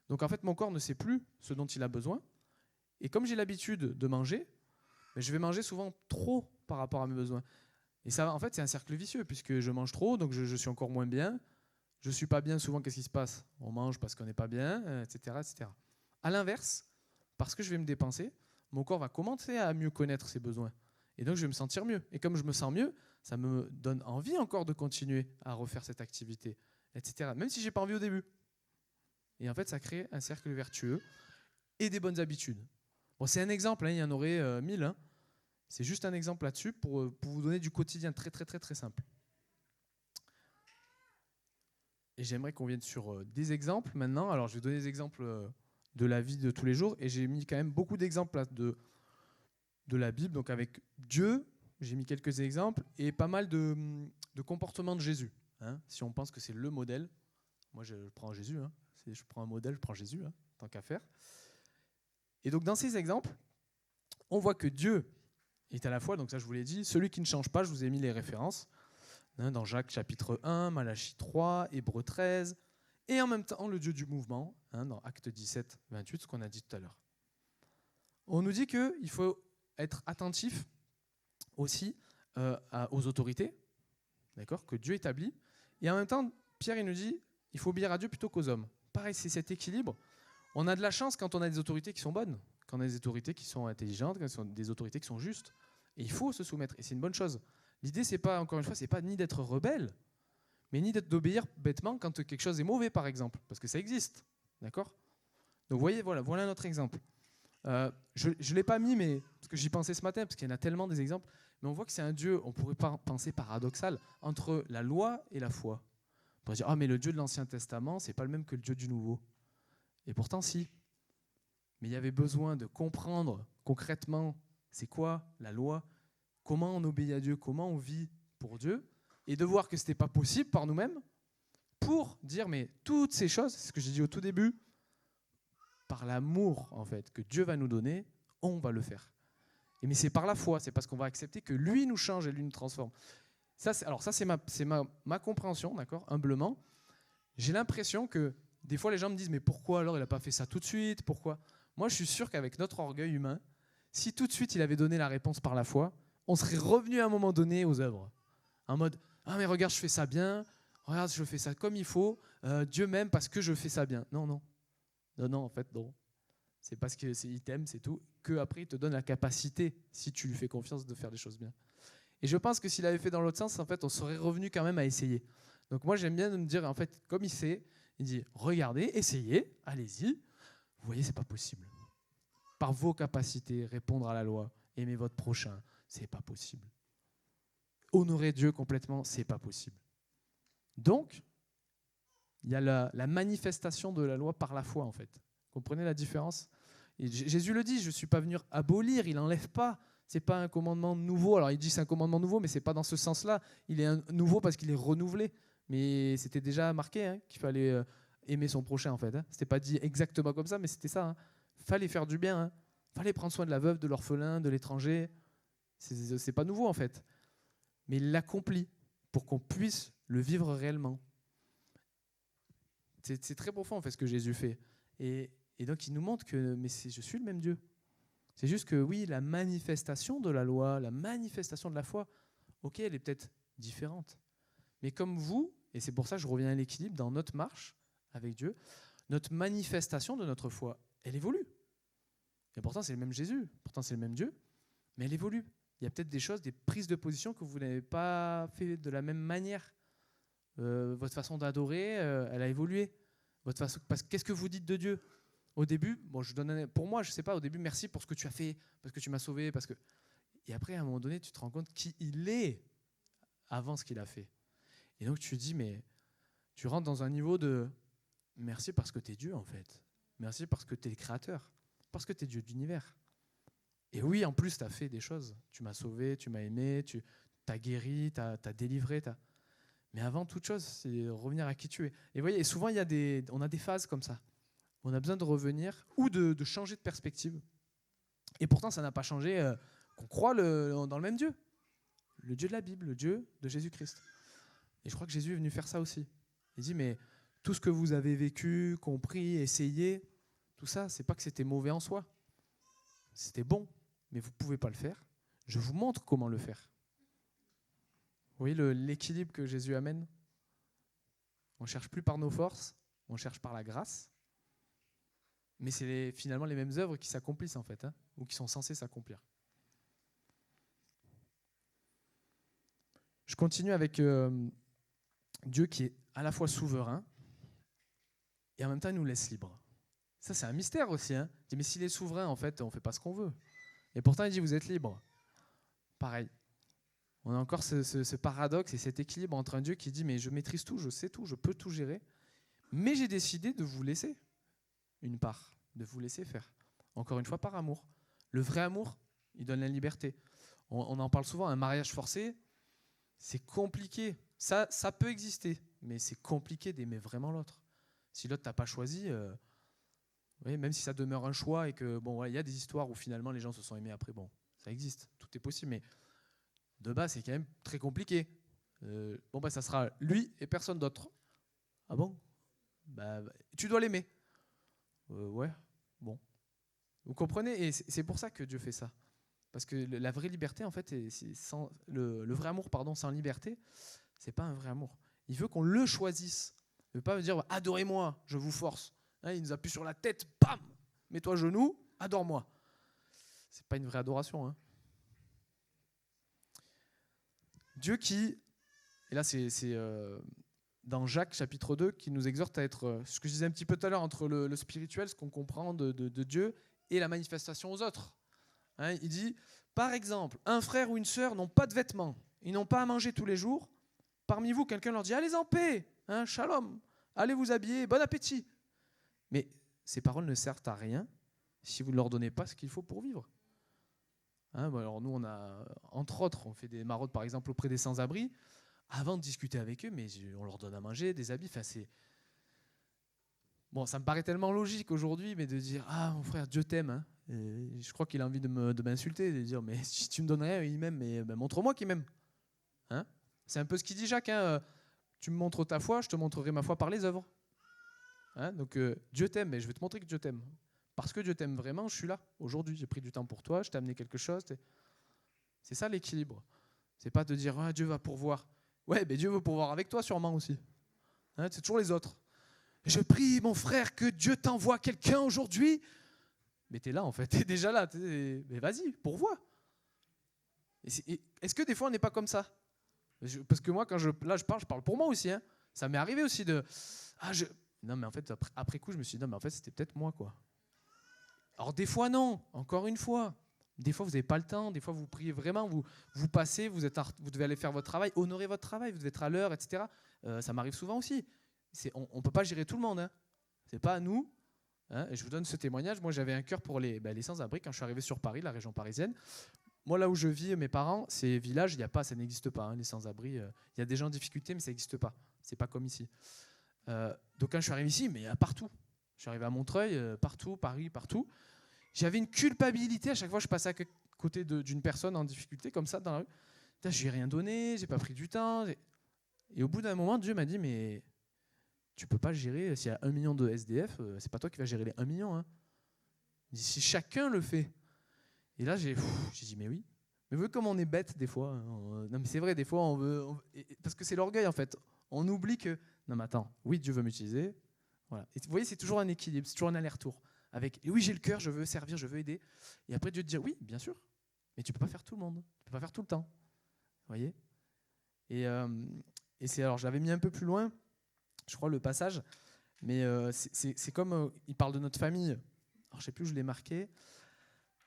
Donc, en fait, mon corps ne sait plus ce dont il a besoin. Et comme j'ai l'habitude de manger, je vais manger souvent trop par rapport à mes besoins. Et ça, en fait, c'est un cercle vicieux, puisque je mange trop, donc je suis encore moins bien. Je ne suis pas bien, souvent, qu'est-ce qui se passe? On mange parce qu'on n'est pas bien, etc., etc. À l'inverse, parce que je vais me dépenser, mon corps va commencer à mieux connaître ses besoins. Et donc, je vais me sentir mieux. Et comme je me sens mieux, ça me donne envie encore de continuer à refaire cette activité, etc. Même si je n'ai pas envie au début. Et en fait, ça crée un cercle vertueux et des bonnes habitudes. Bon, c'est un exemple, hein, il y en aurait 1000. Hein. C'est juste un exemple là-dessus pour vous donner du quotidien très, très, très, très simple. Et j'aimerais qu'on vienne sur des exemples maintenant. Alors, je vais donner des exemples de la vie de tous les jours. Et j'ai mis quand même beaucoup d'exemples là, de la Bible. Donc, avec Dieu, j'ai mis quelques exemples et pas mal de comportements de Jésus. Hein, si on pense que c'est le modèle. Moi, je prends Jésus. Hein. Je prends un modèle, je prends Jésus, hein, tant qu'à faire. Et donc, dans ces exemples, on voit que Dieu est à la fois, donc ça je vous l'ai dit, celui qui ne change pas, je vous ai mis les références, hein, dans Jacques chapitre 1, Malachie 3, Hébreux 13, et en même temps le Dieu du mouvement, hein, dans Actes 17, 28, ce qu'on a dit tout à l'heure. On nous dit qu'il faut être attentif aussi aux autorités, d'accord, que Dieu établit, et en même temps, Pierre il nous dit il faut obéir à Dieu plutôt qu'aux hommes. Pareil, c'est cet équilibre. On a de la chance quand on a des autorités qui sont bonnes, quand on a des autorités qui sont intelligentes, quand on a des autorités qui sont justes. Et il faut se soumettre, et c'est une bonne chose. L'idée, c'est pas, encore une fois, c'est pas ni d'être rebelle, mais ni d'obéir bêtement quand quelque chose est mauvais, par exemple, parce que ça existe, d'accord? Donc, vous voyez, voilà notre exemple. Je ne l'ai pas mis, mais parce que j'y pensais ce matin, parce qu'il y en a tellement des exemples, mais on voit que c'est un Dieu, on pourrait penser paradoxal, entre la loi et la foi. On pourrait dire, ah, mais le Dieu de l'Ancien Testament, c'est pas le même que le Dieu du Nouveau. Et pourtant, si. Mais il y avait besoin de comprendre concrètement c'est quoi la loi, comment on obéit à Dieu, comment on vit pour Dieu, et de voir que ce n'était pas possible par nous-mêmes, pour dire, mais toutes ces choses, c'est ce que j'ai dit au tout début, par l'amour en fait que Dieu va nous donner, on va le faire. Et mais c'est par la foi, c'est parce qu'on va accepter que lui nous change et lui nous transforme. Ça, c'est ma compréhension, d'accord, humblement. J'ai l'impression que des fois les gens me disent, mais pourquoi alors il n'a pas fait ça tout de suite, pourquoi? Moi je suis sûr qu'avec notre orgueil humain, si tout de suite il avait donné la réponse par la foi, on serait revenu à un moment donné aux œuvres. En mode, ah mais regarde, je fais ça bien, regarde, je fais ça comme il faut, Dieu m'aime parce que je fais ça bien. Non, en fait, non. C'est parce qu'il t'aime, c'est tout, qu'après il te donne la capacité, si tu lui fais confiance, de faire des choses bien. Et je pense que s'il avait fait dans l'autre sens, en fait, on serait revenu quand même à essayer. Donc moi j'aime bien de me dire, en fait, comme il sait, il dit, regardez, essayez, allez-y. Vous voyez, c'est pas possible. Par vos capacités, répondre à la loi, aimer votre prochain, c'est pas possible. Honorer Dieu complètement, c'est pas possible. Donc, il y a la manifestation de la loi par la foi, en fait. Comprenez la différence? Et Jésus le dit, je ne suis pas venu abolir, il n'enlève pas. Ce n'est pas un commandement nouveau. Alors il dit c'est un commandement nouveau, mais ce n'est pas dans ce sens-là. Il est nouveau parce qu'il est renouvelé. Mais c'était déjà marqué qu'il fallait aimer son prochain en fait. Ce n'était pas dit exactement comme ça, mais c'était ça. Il fallait faire du bien. Il fallait prendre soin de la veuve, de l'orphelin, de l'étranger. C'est pas nouveau en fait. Mais il l'accomplit pour qu'on puisse le vivre réellement. C'est très profond en fait ce que Jésus fait. Et donc il nous montre que je suis le même Dieu. C'est juste que oui, la manifestation de la loi, la manifestation de la foi, ok, elle est peut-être différente. Mais comme vous, et c'est pour ça que je reviens à l'équilibre dans notre marche avec Dieu, notre manifestation de notre foi, elle évolue. Et pourtant c'est le même Jésus, pourtant c'est le même Dieu, mais elle évolue. Il y a peut-être des choses, des prises de position que vous n'avez pas fait de la même manière. Votre façon d'adorer, elle a évolué. Qu'est-ce que vous dites de Dieu? Au début, pour moi, je ne sais pas, au début, merci pour ce que tu as fait, parce que tu m'as sauvé, Et après, à un moment donné, tu te rends compte qui il est avant ce qu'il a fait. Et donc, tu te dis, mais tu rentres dans un niveau de merci parce que tu es Dieu, en fait. Merci parce que tu es le créateur, parce que tu es Dieu de l'univers. Et oui, en plus, tu as fait des choses. Tu m'as sauvé, tu m'as aimé, tu as guéri, tu as délivré. Mais avant toute chose, c'est revenir à qui tu es. Et vous voyez, souvent, on a des phases comme ça. On a besoin de revenir ou de changer de perspective. Et pourtant, ça n'a pas changé qu'on croit dans le même Dieu. Le Dieu de la Bible, le Dieu de Jésus-Christ. Et je crois que Jésus est venu faire ça aussi. Il dit, mais tout ce que vous avez vécu, compris, essayé, tout ça, c'est pas que c'était mauvais en soi. C'était bon, mais vous ne pouvez pas le faire. Je vous montre comment le faire. Vous voyez l'équilibre que Jésus amène? On ne cherche plus par nos forces, on cherche par la grâce. Mais c'est finalement les mêmes œuvres qui s'accomplissent en fait, ou qui sont censées s'accomplir. Je continue avec Dieu qui est à la fois souverain et en même temps il nous laisse libres. Ça c'est un mystère aussi. Il dit, mais s'il est souverain, en fait, on ne fait pas ce qu'on veut. Et pourtant il dit vous êtes libres. Pareil. On a encore ce paradoxe et cet équilibre entre un Dieu qui dit mais je maîtrise tout, je sais tout, je peux tout gérer, mais j'ai décidé de vous laisser une part, de vous laisser faire. Encore une fois, par amour. Le vrai amour, il donne la liberté. On en parle souvent, un mariage forcé, c'est compliqué. Ça peut exister, mais c'est compliqué d'aimer vraiment l'autre. Si l'autre t'a pas choisi, oui, même si ça demeure un choix et que bon, y a des histoires où finalement les gens se sont aimés après, bon, ça existe, tout est possible, mais de base, c'est quand même très compliqué. Ça sera lui et personne d'autre. Ah bon? Tu dois l'aimer. Ouais, bon. Vous comprenez? Et c'est pour ça que Dieu fait ça. Parce que la vraie liberté, en fait, le vrai amour, sans liberté, c'est pas un vrai amour. Il veut qu'on le choisisse. Il ne veut pas me dire adorez-moi, je vous force. Il nous appuie sur la tête, bam, mets-toi à genoux, adore-moi. C'est pas une vraie adoration. Dieu qui, et là c'est dans Jacques chapitre 2, qui nous exhorte à être, ce que je disais un petit peu tout à l'heure, entre le spirituel, ce qu'on comprend de Dieu, et la manifestation aux autres. Il dit, par exemple, un frère ou une sœur n'ont pas de vêtements, ils n'ont pas à manger tous les jours. Parmi vous, quelqu'un leur dit, allez en paix, shalom, allez vous habiller, bon appétit. Mais ces paroles ne servent à rien si vous ne leur donnez pas ce qu'il faut pour vivre. Alors nous, on a, entre autres, on fait des maraudes, par exemple, auprès des sans-abri, avant de discuter avec eux, mais on leur donne à manger, des habits. Bon, ça me paraît tellement logique aujourd'hui, mais de dire mon frère, Dieu t'aime. Et je crois qu'il a envie de m'insulter, de dire mais si tu me donnes rien, il m'aime, mais montre-moi qu'il m'aime. C'est un peu ce qu'il dit Jacques. Tu me montres ta foi, je te montrerai ma foi par les œuvres. Donc Dieu t'aime, mais je vais te montrer que Dieu t'aime. Parce que Dieu t'aime vraiment, je suis là. Aujourd'hui, j'ai pris du temps pour toi, je t'ai amené quelque chose. C'est ça l'équilibre. C'est pas de dire Dieu va pourvoir. Ouais, mais Dieu veut pourvoir avec toi sûrement aussi. C'est toujours les autres. Je prie mon frère que Dieu t'envoie quelqu'un aujourd'hui. Mais t'es là en fait, t'es déjà là. Mais vas-y, pourvois. Est-ce que des fois on n'est pas comme ça? Parce que moi, quand je parle pour moi aussi. Ça m'est arrivé aussi de non mais en fait après coup je me suis dit non mais en fait c'était peut-être moi quoi. Alors des fois non, encore une fois. Des fois vous n'avez pas le temps, des fois vous priez vraiment, vous passez, vous devez aller faire votre travail, honorer votre travail, vous devez être à l'heure, etc. Ça m'arrive souvent aussi. On ne peut pas gérer tout le monde. C'est pas à nous Hein, et je vous donne ce témoignage. Moi, j'avais un cœur pour les sans-abri quand je suis arrivé sur Paris, la région parisienne. Moi, là où je vis, mes parents, c'est village, ça n'existe pas, hein, les sans-abri. Il y a des gens en difficulté, mais ça n'existe pas. C'est pas comme ici. Donc quand je suis arrivé ici, mais partout. Je suis arrivé à Montreuil, partout, Paris, partout. J'avais une culpabilité à chaque fois que je passais à côté d'une personne en difficulté, comme ça, dans la rue. Je n'ai rien donné, j'ai pas pris du temps. Et au bout d'un moment, Dieu m'a dit, mais tu peux pas gérer, s'il y a 1 million de SDF, c'est pas toi qui vas gérer les 1 million. Hein. Il dit, si chacun le fait. Et là, j'ai dit, mais oui. Mais vous voyez comme on est bête des fois. Non, mais c'est vrai, des fois, on veut parce que c'est l'orgueil, en fait. On oublie que, non, mais attends, oui, Dieu veut m'utiliser. Voilà. Et vous voyez, c'est toujours un équilibre, c'est toujours un aller-retour. Et oui, j'ai le cœur, je veux servir, je veux aider. Et après, Dieu te dit, oui, bien sûr, mais tu peux pas faire tout le monde. Tu peux pas faire tout le temps. Vous voyez ? Et alors, je l'avais mis un peu plus loin, je crois, le passage. Mais c'est comme, il parle de notre famille. Alors, je sais plus où je l'ai marqué.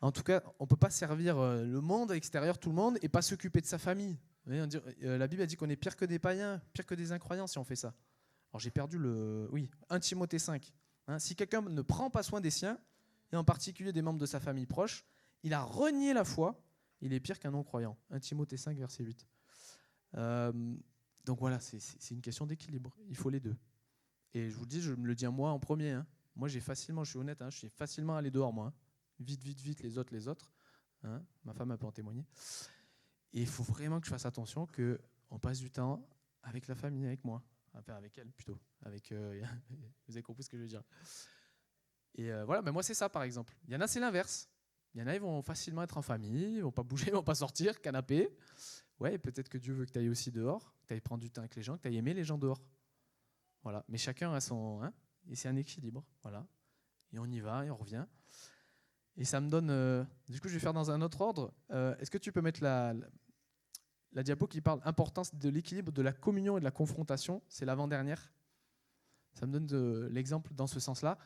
En tout cas, on ne peut pas servir le monde extérieur, tout le monde, et pas s'occuper de sa famille. Vous voyez, la Bible a dit qu'on est pire que des païens, pire que des incroyants si on fait ça. Alors j'ai perdu le... Oui, 1 Timothée 5. Hein, si quelqu'un ne prend pas soin des siens, et en particulier des membres de sa famille proche, il a renié la foi, il est pire qu'un non-croyant. 1 Timothée 5, verset 8. Donc voilà, c'est une question d'équilibre. Il faut les deux. Et je vous le dis, je me le dis à moi en premier. Hein. Moi, je suis honnête, hein, je suis facilement allé dehors, moi. Hein. Vite, les autres. Hein. Ma femme peut en témoigner. Et il faut vraiment que je fasse attention qu'on passe du temps avec la famille, avec moi. Enfin, avec elle, plutôt. Vous avez compris ce que je veux dire. Et voilà, mais moi, c'est ça, par exemple. Il y en a, c'est l'inverse. Il y en a, ils vont facilement être en famille, ils vont pas bouger, ils vont pas sortir, canapé. Ouais, peut-être que Dieu veut que tu ailles aussi dehors, que tu ailles prendre du temps avec les gens, que tu ailles aimer les gens dehors. Voilà. Mais chacun a son... Hein, et c'est un équilibre. Voilà. Et on y va, et on revient. Et ça me donne... du coup, je vais faire dans un autre ordre. Est-ce que tu peux mettre la diapo qui parle importance de l'équilibre, de la communion et de la confrontation? C'est l'avant-dernière. Ça me donne l'exemple dans ce sens-là.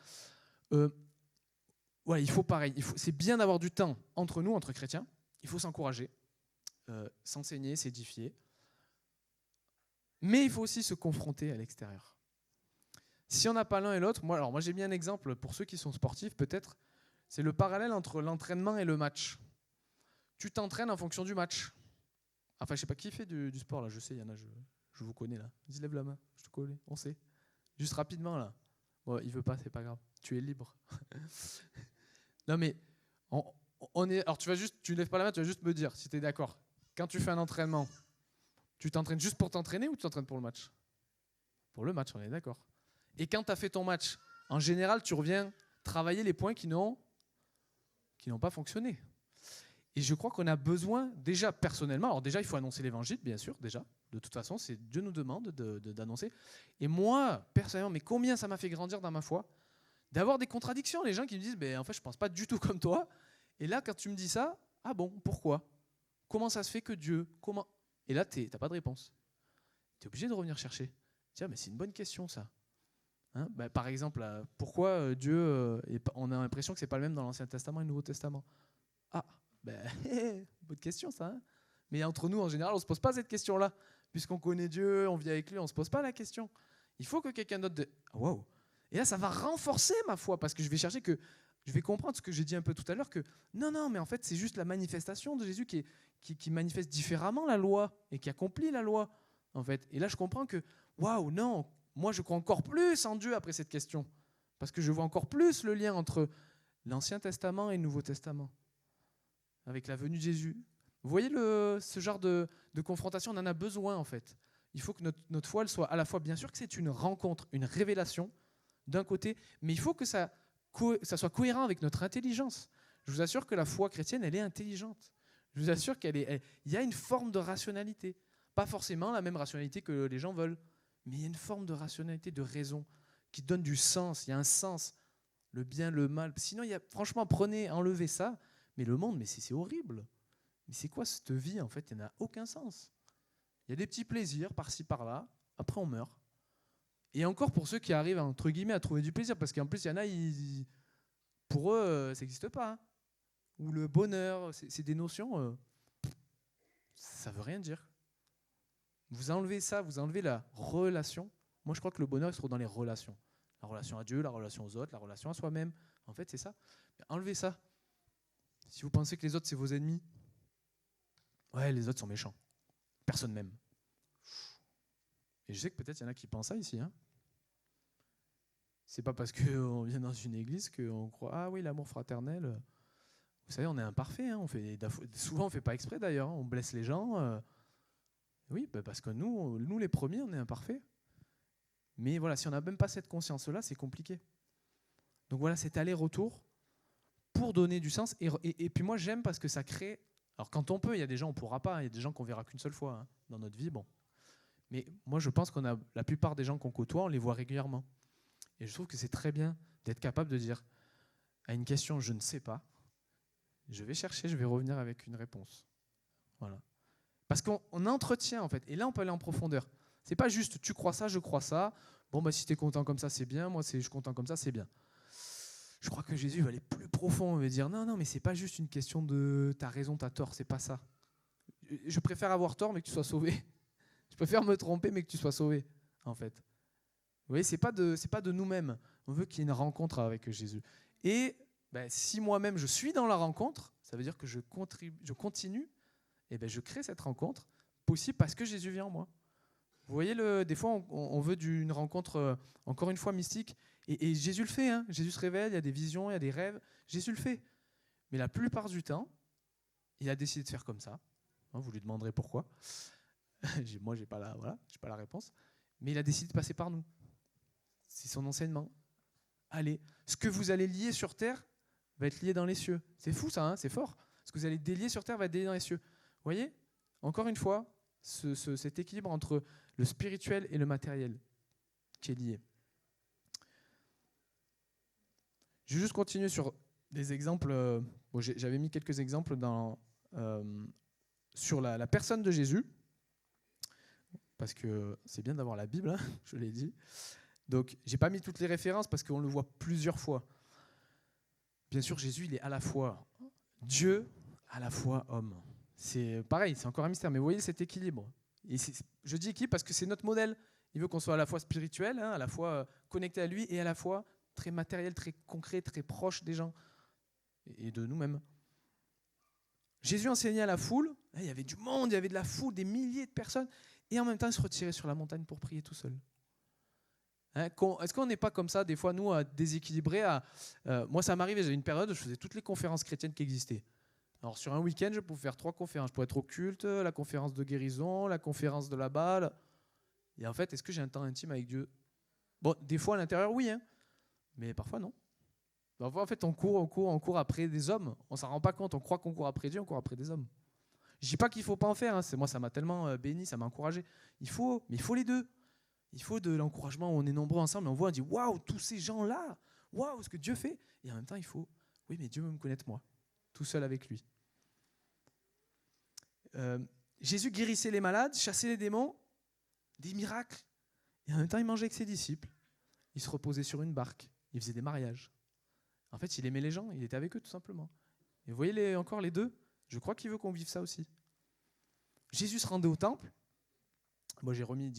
Ouais, il faut pareil. C'est bien d'avoir du temps entre nous, entre chrétiens. Il faut s'encourager, s'enseigner, s'édifier. Mais il faut aussi se confronter à l'extérieur. Si on n'a pas l'un et l'autre, moi j'ai mis un exemple pour ceux qui sont sportifs, peut-être, c'est le parallèle entre l'entraînement et le match. Tu t'entraînes en fonction du match. Enfin, je sais pas qui fait du sport là. Je sais, il y en a. Je vous connais là. Dis lève la main. Je te connais. On sait. Juste rapidement là. Bon, il veut pas, c'est pas grave. Tu es libre. Non mais on est. Alors tu lèves pas la main. Tu vas juste me dire si tu es d'accord. Quand tu fais un entraînement, tu t'entraînes juste pour t'entraîner ou tu t'entraînes pour le match? Pour le match, on est d'accord. Et quand tu as fait ton match, en général, tu reviens travailler les points qui n'ont pas fonctionné. Et je crois qu'on a besoin, déjà personnellement, alors déjà il faut annoncer l'évangile, bien sûr, déjà. De toute façon, Dieu nous demande d'annoncer. Et moi, personnellement, mais combien ça m'a fait grandir dans ma foi, d'avoir des contradictions, les gens qui me disent, en fait, je ne pense pas du tout comme toi. Et là, quand tu me dis ça, ah bon, pourquoi? Comment ça se fait que Dieu, comment? Et là, tu n'as pas de réponse. Tu es obligé de revenir chercher. Tiens, mais c'est une bonne question, ça. Hein, par exemple, pourquoi Dieu, on a l'impression que ce n'est pas le même dans l'Ancien Testament et le Nouveau Testament? Ah, bonne question ça. Hein, mais entre nous, en général, on ne se pose pas cette question-là. Puisqu'on connaît Dieu, on vit avec lui, on ne se pose pas la question. Il faut que quelqu'un d'autre... Wow. Et là, ça va renforcer ma foi, parce que je vais comprendre ce que j'ai dit un peu tout à l'heure, que non, mais en fait, c'est juste la manifestation de Jésus qui manifeste différemment la loi et qui accomplit la loi, en fait. Et là, je comprends que, waouh, non, moi, je crois encore plus en Dieu après cette question, parce que je vois encore plus le lien entre l'Ancien Testament et le Nouveau Testament, avec la venue de Jésus. Vous voyez ce genre de confrontation, on en a besoin, en fait. Il faut que notre foi, elle soit à la fois, bien sûr que c'est une rencontre, une révélation, d'un côté, mais il faut que ça soit cohérent avec notre intelligence. Je vous assure que la foi chrétienne, elle est intelligente. Je vous assure il y a une forme de rationalité. Pas forcément la même rationalité que les gens veulent, mais il y a une forme de rationalité, de raison, qui donne du sens. Il y a un sens, le bien, le mal. Sinon, franchement, enlevez ça, mais le monde, mais c'est horrible. Mais c'est quoi cette vie, en fait? Il n'y en a aucun sens. Il y a des petits plaisirs par-ci, par-là, après on meurt. Et encore pour ceux qui arrivent, entre guillemets, à trouver du plaisir, parce qu'en plus, il y en a, pour eux, ça n'existe pas. Hein. Ou le bonheur, c'est des notions, ça ne veut rien dire. Vous enlevez ça, vous enlevez la relation. Moi, je crois que le bonheur, il se trouve dans les relations. La relation à Dieu, la relation aux autres, la relation à soi-même. En fait, c'est ça. Mais enlevez ça. Si vous pensez que les autres, c'est vos ennemis, ouais, les autres sont méchants. Personne m'aime. Et je sais que peut-être il y en a qui pensent ça ici. Hein. C'est pas parce qu'on vient dans une église qu'on croit, ah oui, l'amour fraternel. Vous savez, on est imparfait. Hein. Souvent, on ne fait pas exprès d'ailleurs. Hein. On blesse les gens. Oui, parce que nous, les premiers, on est imparfaits. Mais voilà, si on n'a même pas cette conscience-là, c'est compliqué. Donc voilà, cet aller-retour pour donner du sens. Et puis moi, j'aime parce que ça crée... Alors quand on peut, il y a des gens, on ne pourra pas. Il y a des gens qu'on verra qu'une seule fois hein, dans notre vie. Bon. Mais moi, je pense qu'on a la plupart des gens qu'on côtoie, on les voit régulièrement. Et je trouve que c'est très bien d'être capable de dire à une question, je ne sais pas, je vais chercher, je vais revenir avec une réponse. Voilà. Parce qu'on entretient, en fait. Et là, on peut aller en profondeur. C'est pas juste, tu crois ça, je crois ça. Bon, si tu es content comme ça, c'est bien. Moi, je suis content comme ça, c'est bien. Je crois que Jésus va aller plus profond. Il va dire, non, mais c'est pas juste une question de t'as raison, t'as tort. C'est pas ça. Je préfère avoir tort, mais que tu sois sauvé. Je préfère me tromper, mais que tu sois sauvé, en fait. Vous voyez, c'est pas de nous-mêmes. On veut qu'il y ait une rencontre avec Jésus. Et si moi-même, je suis dans la rencontre, ça veut dire que je continue, et je crée cette rencontre possible parce que Jésus vient en moi. Vous voyez, des fois, on veut d'une rencontre, encore une fois, mystique. Et Jésus le fait. Hein. Jésus se révèle, il y a des visions, il y a des rêves. Jésus le fait. Mais la plupart du temps, il a décidé de faire comme ça. Vous lui demanderez pourquoi. Moi, j'ai pas la réponse. Mais il a décidé de passer par nous. C'est son enseignement. Allez, ce que vous allez lier sur terre va être lié dans les cieux. C'est fou ça, hein, c'est fort. Ce que vous allez délier sur terre va être délié dans les cieux. Vous voyez, encore une fois, cet équilibre entre le spirituel et le matériel qui est lié. Je vais juste continuer sur des exemples. J'avais mis quelques exemples sur la personne de Jésus, parce que c'est bien d'avoir la Bible, hein, je l'ai dit. Donc, je n'ai pas mis toutes les références parce qu'on le voit plusieurs fois. Bien sûr, Jésus, il est à la fois Dieu, à la fois homme. C'est pareil, c'est encore un mystère, mais vous voyez cet équilibre. Et je dis équilibre parce que c'est notre modèle. Il veut qu'on soit à la fois spirituel, hein, à la fois connecté à lui, et à la fois très matériel, très concret, très proche des gens et de nous-mêmes. Jésus enseignait à la foule, il y avait du monde, il y avait de la foule, des milliers de personnes, et en même temps, il se retirait sur la montagne pour prier tout seul. Hein, est-ce qu'on n'est pas comme ça, des fois, nous, à déséquilibrer moi, ça m'arrivait, j'avais une période où je faisais toutes les conférences chrétiennes qui existaient. Alors, sur un week-end, je pouvais faire 3 conférences. Je pouvais être au culte, la conférence de guérison, la conférence de la balle. Et en fait, est-ce que j'ai un temps intime avec Dieu ? Bon, des fois, à l'intérieur, oui, hein, mais parfois, non. Parfois, en fait, on court après des hommes. On ne s'en rend pas compte. On croit qu'on court après Dieu, on court après des hommes. Je ne dis pas qu'il ne faut pas en faire. Hein. Moi, ça m'a tellement béni, ça m'a encouragé. Mais il faut les deux. Il faut de l'encouragement où on est nombreux ensemble et on voit, on dit waouh, tous ces gens-là, waouh, ce que Dieu fait. Et en même temps, il faut, oui, mais Dieu veut me connaître moi, tout seul avec lui. Jésus guérissait les malades, chassait les démons, des miracles. Et en même temps, il mangeait avec ses disciples. Il se reposait sur une barque. Il faisait des mariages. En fait, il aimait les gens, il était avec eux tout simplement. Et vous voyez encore les deux ? Je crois qu'il veut qu'on vive ça aussi. Jésus se rendait au temple. Moi, j'ai remis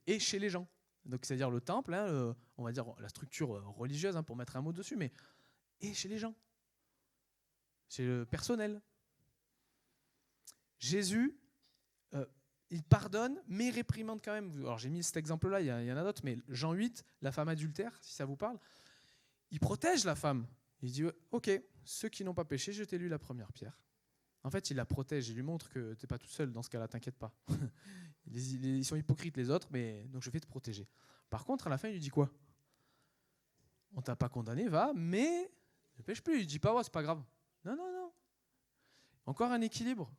et chez les gens. Donc, c'est-à-dire le temple, hein, on va dire la structure religieuse, hein, pour mettre un mot dessus, mais et chez les gens. Chez le personnel. Jésus, il pardonne, mais il réprimande quand même. Alors, j'ai mis cet exemple-là, il y en a d'autres, mais Jean 8, la femme adultère, si ça vous parle, il protège la femme. Il dit, ok, ceux qui n'ont pas péché, jetez-lui la première pierre. En fait, il la protège, il lui montre que tu n'es pas tout seul dans ce cas-là, t'inquiète pas. Ils sont hypocrites les autres, mais donc je vais te protéger. Par contre, à la fin, il lui dit quoi ? On t'a pas condamné, va, mais ne pêche plus. Il dit pas, c'est pas grave. Non. Encore un équilibre.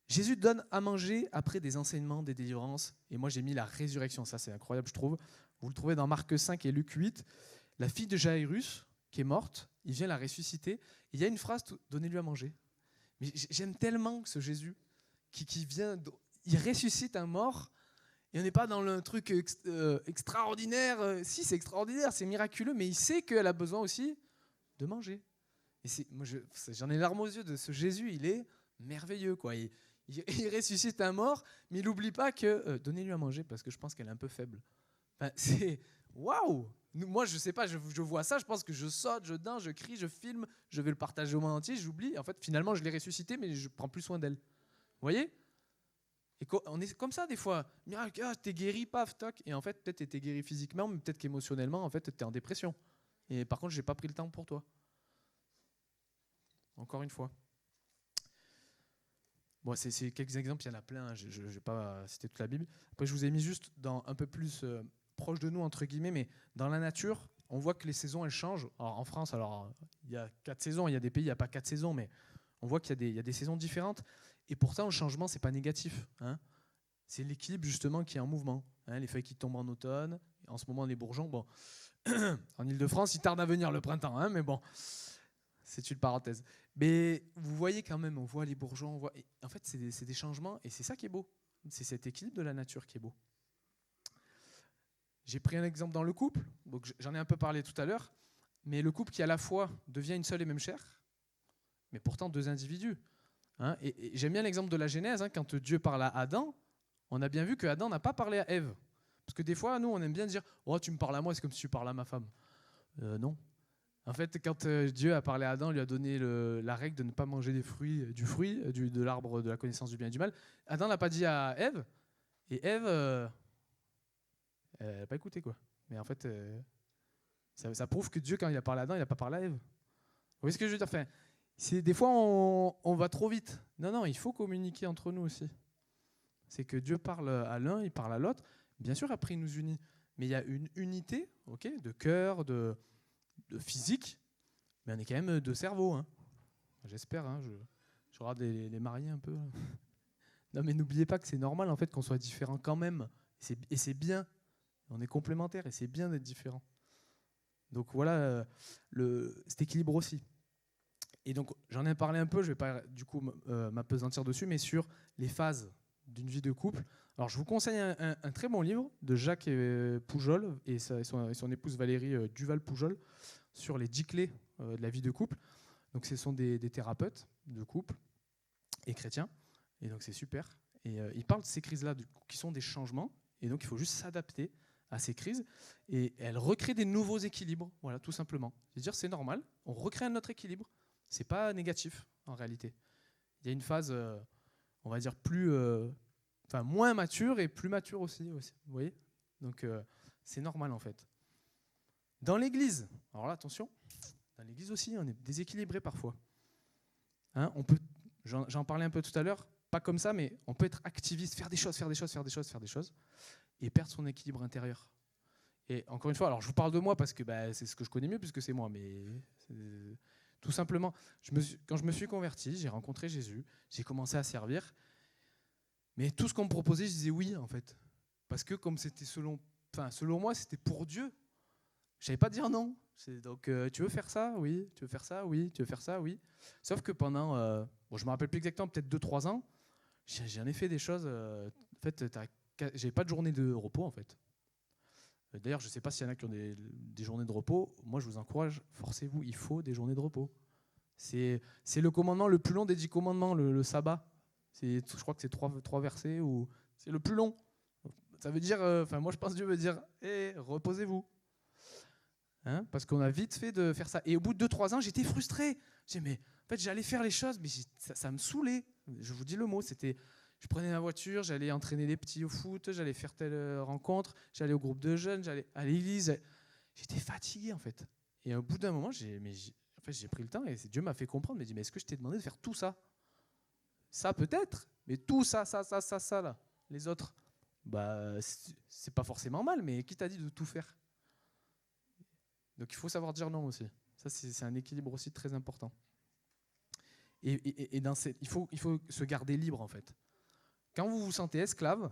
Jésus donne à manger après des enseignements, des délivrances. Et moi, j'ai mis la résurrection. Ça, c'est incroyable, je trouve. Vous le trouvez dans Marc 5 et Luc 8. La fille de Jairus, qui est morte, il vient la ressusciter. Il y a une phrase, donnez-lui à manger. Mais j'aime tellement ce Jésus qui vient, il ressuscite un mort. Et on n'est pas dans le truc extraordinaire. Si, c'est extraordinaire, c'est miraculeux, mais il sait qu'elle a besoin aussi de manger. Et moi, j'en ai les larmes aux yeux de ce Jésus. Il est merveilleux, quoi. Il ressuscite un mort, mais il n'oublie pas que donnez-lui à manger parce que je pense qu'elle est un peu faible. Ben, c'est waouh. Moi, je sais pas, je vois ça, je pense que je saute, je danse, je crie, je filme, je vais le partager au monde entier, j'oublie. En fait, finalement, je l'ai ressuscité, mais je prends plus soin d'elle. Vous voyez? Et on est comme ça des fois. Miracle, t'es guéri, paf, toc. Et en fait, peut-être t'es guéri physiquement, mais peut-être qu'émotionnellement, en fait, t'es en dépression. Et par contre, j'ai pas pris le temps pour toi. Encore une fois. Bon, c'est quelques exemples, il y en a plein. Hein, je vais pas citer toute la Bible. Après, je vous ai mis juste dans un peu plus proche de nous entre guillemets, mais dans la nature, on voit que les saisons elles changent. Alors, en France, alors il y a 4 saisons. Il y a des pays, il n'y a pas 4 saisons, mais on voit qu'il y a des saisons différentes. Et pourtant, le changement, c'est pas négatif. Hein. C'est l'équilibre justement qui est en mouvement. Hein, les feuilles qui tombent en automne. En ce moment, les bourgeons. Bon, en Île-de-France, il tarde à venir le printemps, hein, mais bon. C'est une parenthèse. Mais vous voyez quand même, on voit les bourgeons, on voit... En fait, c'est des changements, et c'est ça qui est beau. C'est cet équilibre de la nature qui est beau. J'ai pris un exemple dans le couple, donc j'en ai un peu parlé tout à l'heure, mais le couple qui à la fois devient une seule et même chair, mais pourtant deux individus. Hein, et j'aime bien l'exemple de la Genèse, hein, quand Dieu parle à Adam, on a bien vu que Adam n'a pas parlé à Ève. Parce que des fois, nous, on aime bien dire « Oh, tu me parles à moi, c'est comme si tu parles à ma femme. » Non. En fait, quand Dieu a parlé à Adam, il lui a donné la règle de ne pas manger du fruit de l'arbre de la connaissance du bien et du mal. Adam n'a pas dit à Ève, et Ève, elle n'a pas écouté, quoi. Mais en fait, ça prouve que Dieu, quand il a parlé à Adam, il n'a pas parlé à Ève. Vous voyez ce que je veux dire? Enfin, des fois, on va trop vite. Non, il faut communiquer entre nous aussi. C'est que Dieu parle à l'un, il parle à l'autre. Bien sûr, après, il nous unit. Mais il y a une unité, okay, de cœur, de physique, mais on est quand même de cerveau. Hein. J'espère, hein, je regarde les mariés un peu. Non, mais n'oubliez pas que c'est normal en fait qu'on soit différent quand même. Et c'est bien. On est complémentaires et c'est bien d'être différent. Donc voilà cet équilibre aussi. Et donc j'en ai parlé un peu, je ne vais pas du coup m'appesantir dessus, mais sur les phases d'une vie de couple. Alors je vous conseille un très bon livre de Jacques Poujol et son épouse Valérie Duval-Poujol sur les 10 clés de la vie de couple. Donc ce sont des thérapeutes de couple et chrétiens. Et donc c'est super. Et ils parlent de ces crises-là qui sont des changements. Et donc il faut juste s'adapter à ces crises. Et elles recréent des nouveaux équilibres. Voilà, tout simplement. C'est-à-dire c'est normal. On recrée un autre équilibre. C'est pas négatif en réalité. Il y a une phase, on va dire moins mature et plus mature aussi. Vous voyez ? Donc c'est normal en fait. Dans l'église, alors là attention, dans l'église aussi, on est déséquilibré parfois. Hein, j'en parlais un peu tout à l'heure, pas comme ça, mais on peut être activiste, faire des choses, et perdre son équilibre intérieur. Et encore une fois, alors je vous parle de moi parce que c'est ce que je connais mieux puisque c'est moi, mais tout simplement, quand je me suis converti, j'ai rencontré Jésus, j'ai commencé à servir, mais tout ce qu'on me proposait, je disais oui en fait, parce que comme c'était selon moi, c'était pour Dieu. Je savais pas dire non. Donc, tu veux faire ça? Oui. Tu veux faire ça? Oui. Tu veux faire ça? Oui. Sauf que pendant, je me rappelle plus exactement, peut-être 2-3 ans, j'en ai fait des choses. En fait, j'avais pas de journée de repos en fait. D'ailleurs, je sais pas s'il y en a qui ont des journées de repos. Moi, je vous encourage, forcez-vous, il faut des journées de repos. C'est le commandement le plus long des 10 commandements, le sabbat. Je crois que c'est 3 versets ou c'est le plus long. Ça veut dire, moi je pense que Dieu veut dire, reposez-vous. Hein, parce qu'on a vite fait de faire ça. Et au bout de 2-3 ans, j'étais frustré. En fait, j'allais faire les choses, mais ça me saoulait. Je vous dis le mot, je prenais ma voiture, j'allais entraîner les petits au foot, j'allais faire telle rencontre, j'allais au groupe de jeunes, j'allais à l'église. J'étais fatigué en fait. Et au bout d'un moment, j'ai pris le temps et Dieu m'a fait comprendre, m'a dit, mais est-ce que je t'ai demandé de faire tout ça? Ça peut-être, mais tout ça là, les autres, c'est pas forcément mal, mais qui t'a dit de tout faire? Donc il faut savoir dire non aussi. Ça, c'est un équilibre aussi très important. Et il faut se garder libre en fait. Quand vous vous sentez esclave,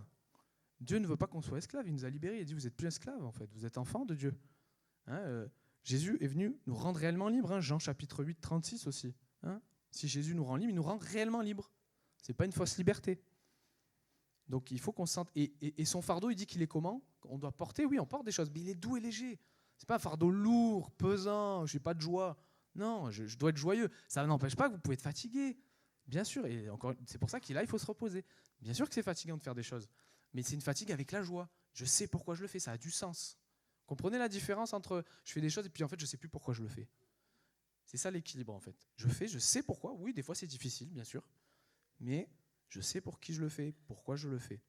Dieu ne veut pas qu'on soit esclave. Il nous a libérés. Il dit vous n'êtes plus esclave en fait. Vous êtes enfant de Dieu. Hein, Jésus est venu nous rendre réellement libres. Hein, Jean chapitre 8, 36 aussi. Hein, si Jésus nous rend libre, il nous rend réellement libres. C'est pas une fausse liberté. Donc il faut qu'on se sente. Et son fardeau, il dit qu'il est comment? On doit porter, oui, on porte des choses, mais il est doux et léger. C'est pas un fardeau lourd, pesant, je n'ai pas de joie. Non, je dois être joyeux. Ça n'empêche pas que vous pouvez être fatigué. Bien sûr, et encore, c'est pour ça qu'il faut se reposer. Bien sûr que c'est fatigant de faire des choses. mais c'est une fatigue avec la joie. Je sais pourquoi je le fais, ça a du sens. Comprenez la différence entre je fais des choses et puis en fait je ne sais plus pourquoi je le fais. C'est ça l'équilibre en fait. Je sais pourquoi. Oui, des fois c'est difficile, bien sûr, mais je sais pour qui je le fais, pourquoi je le fais.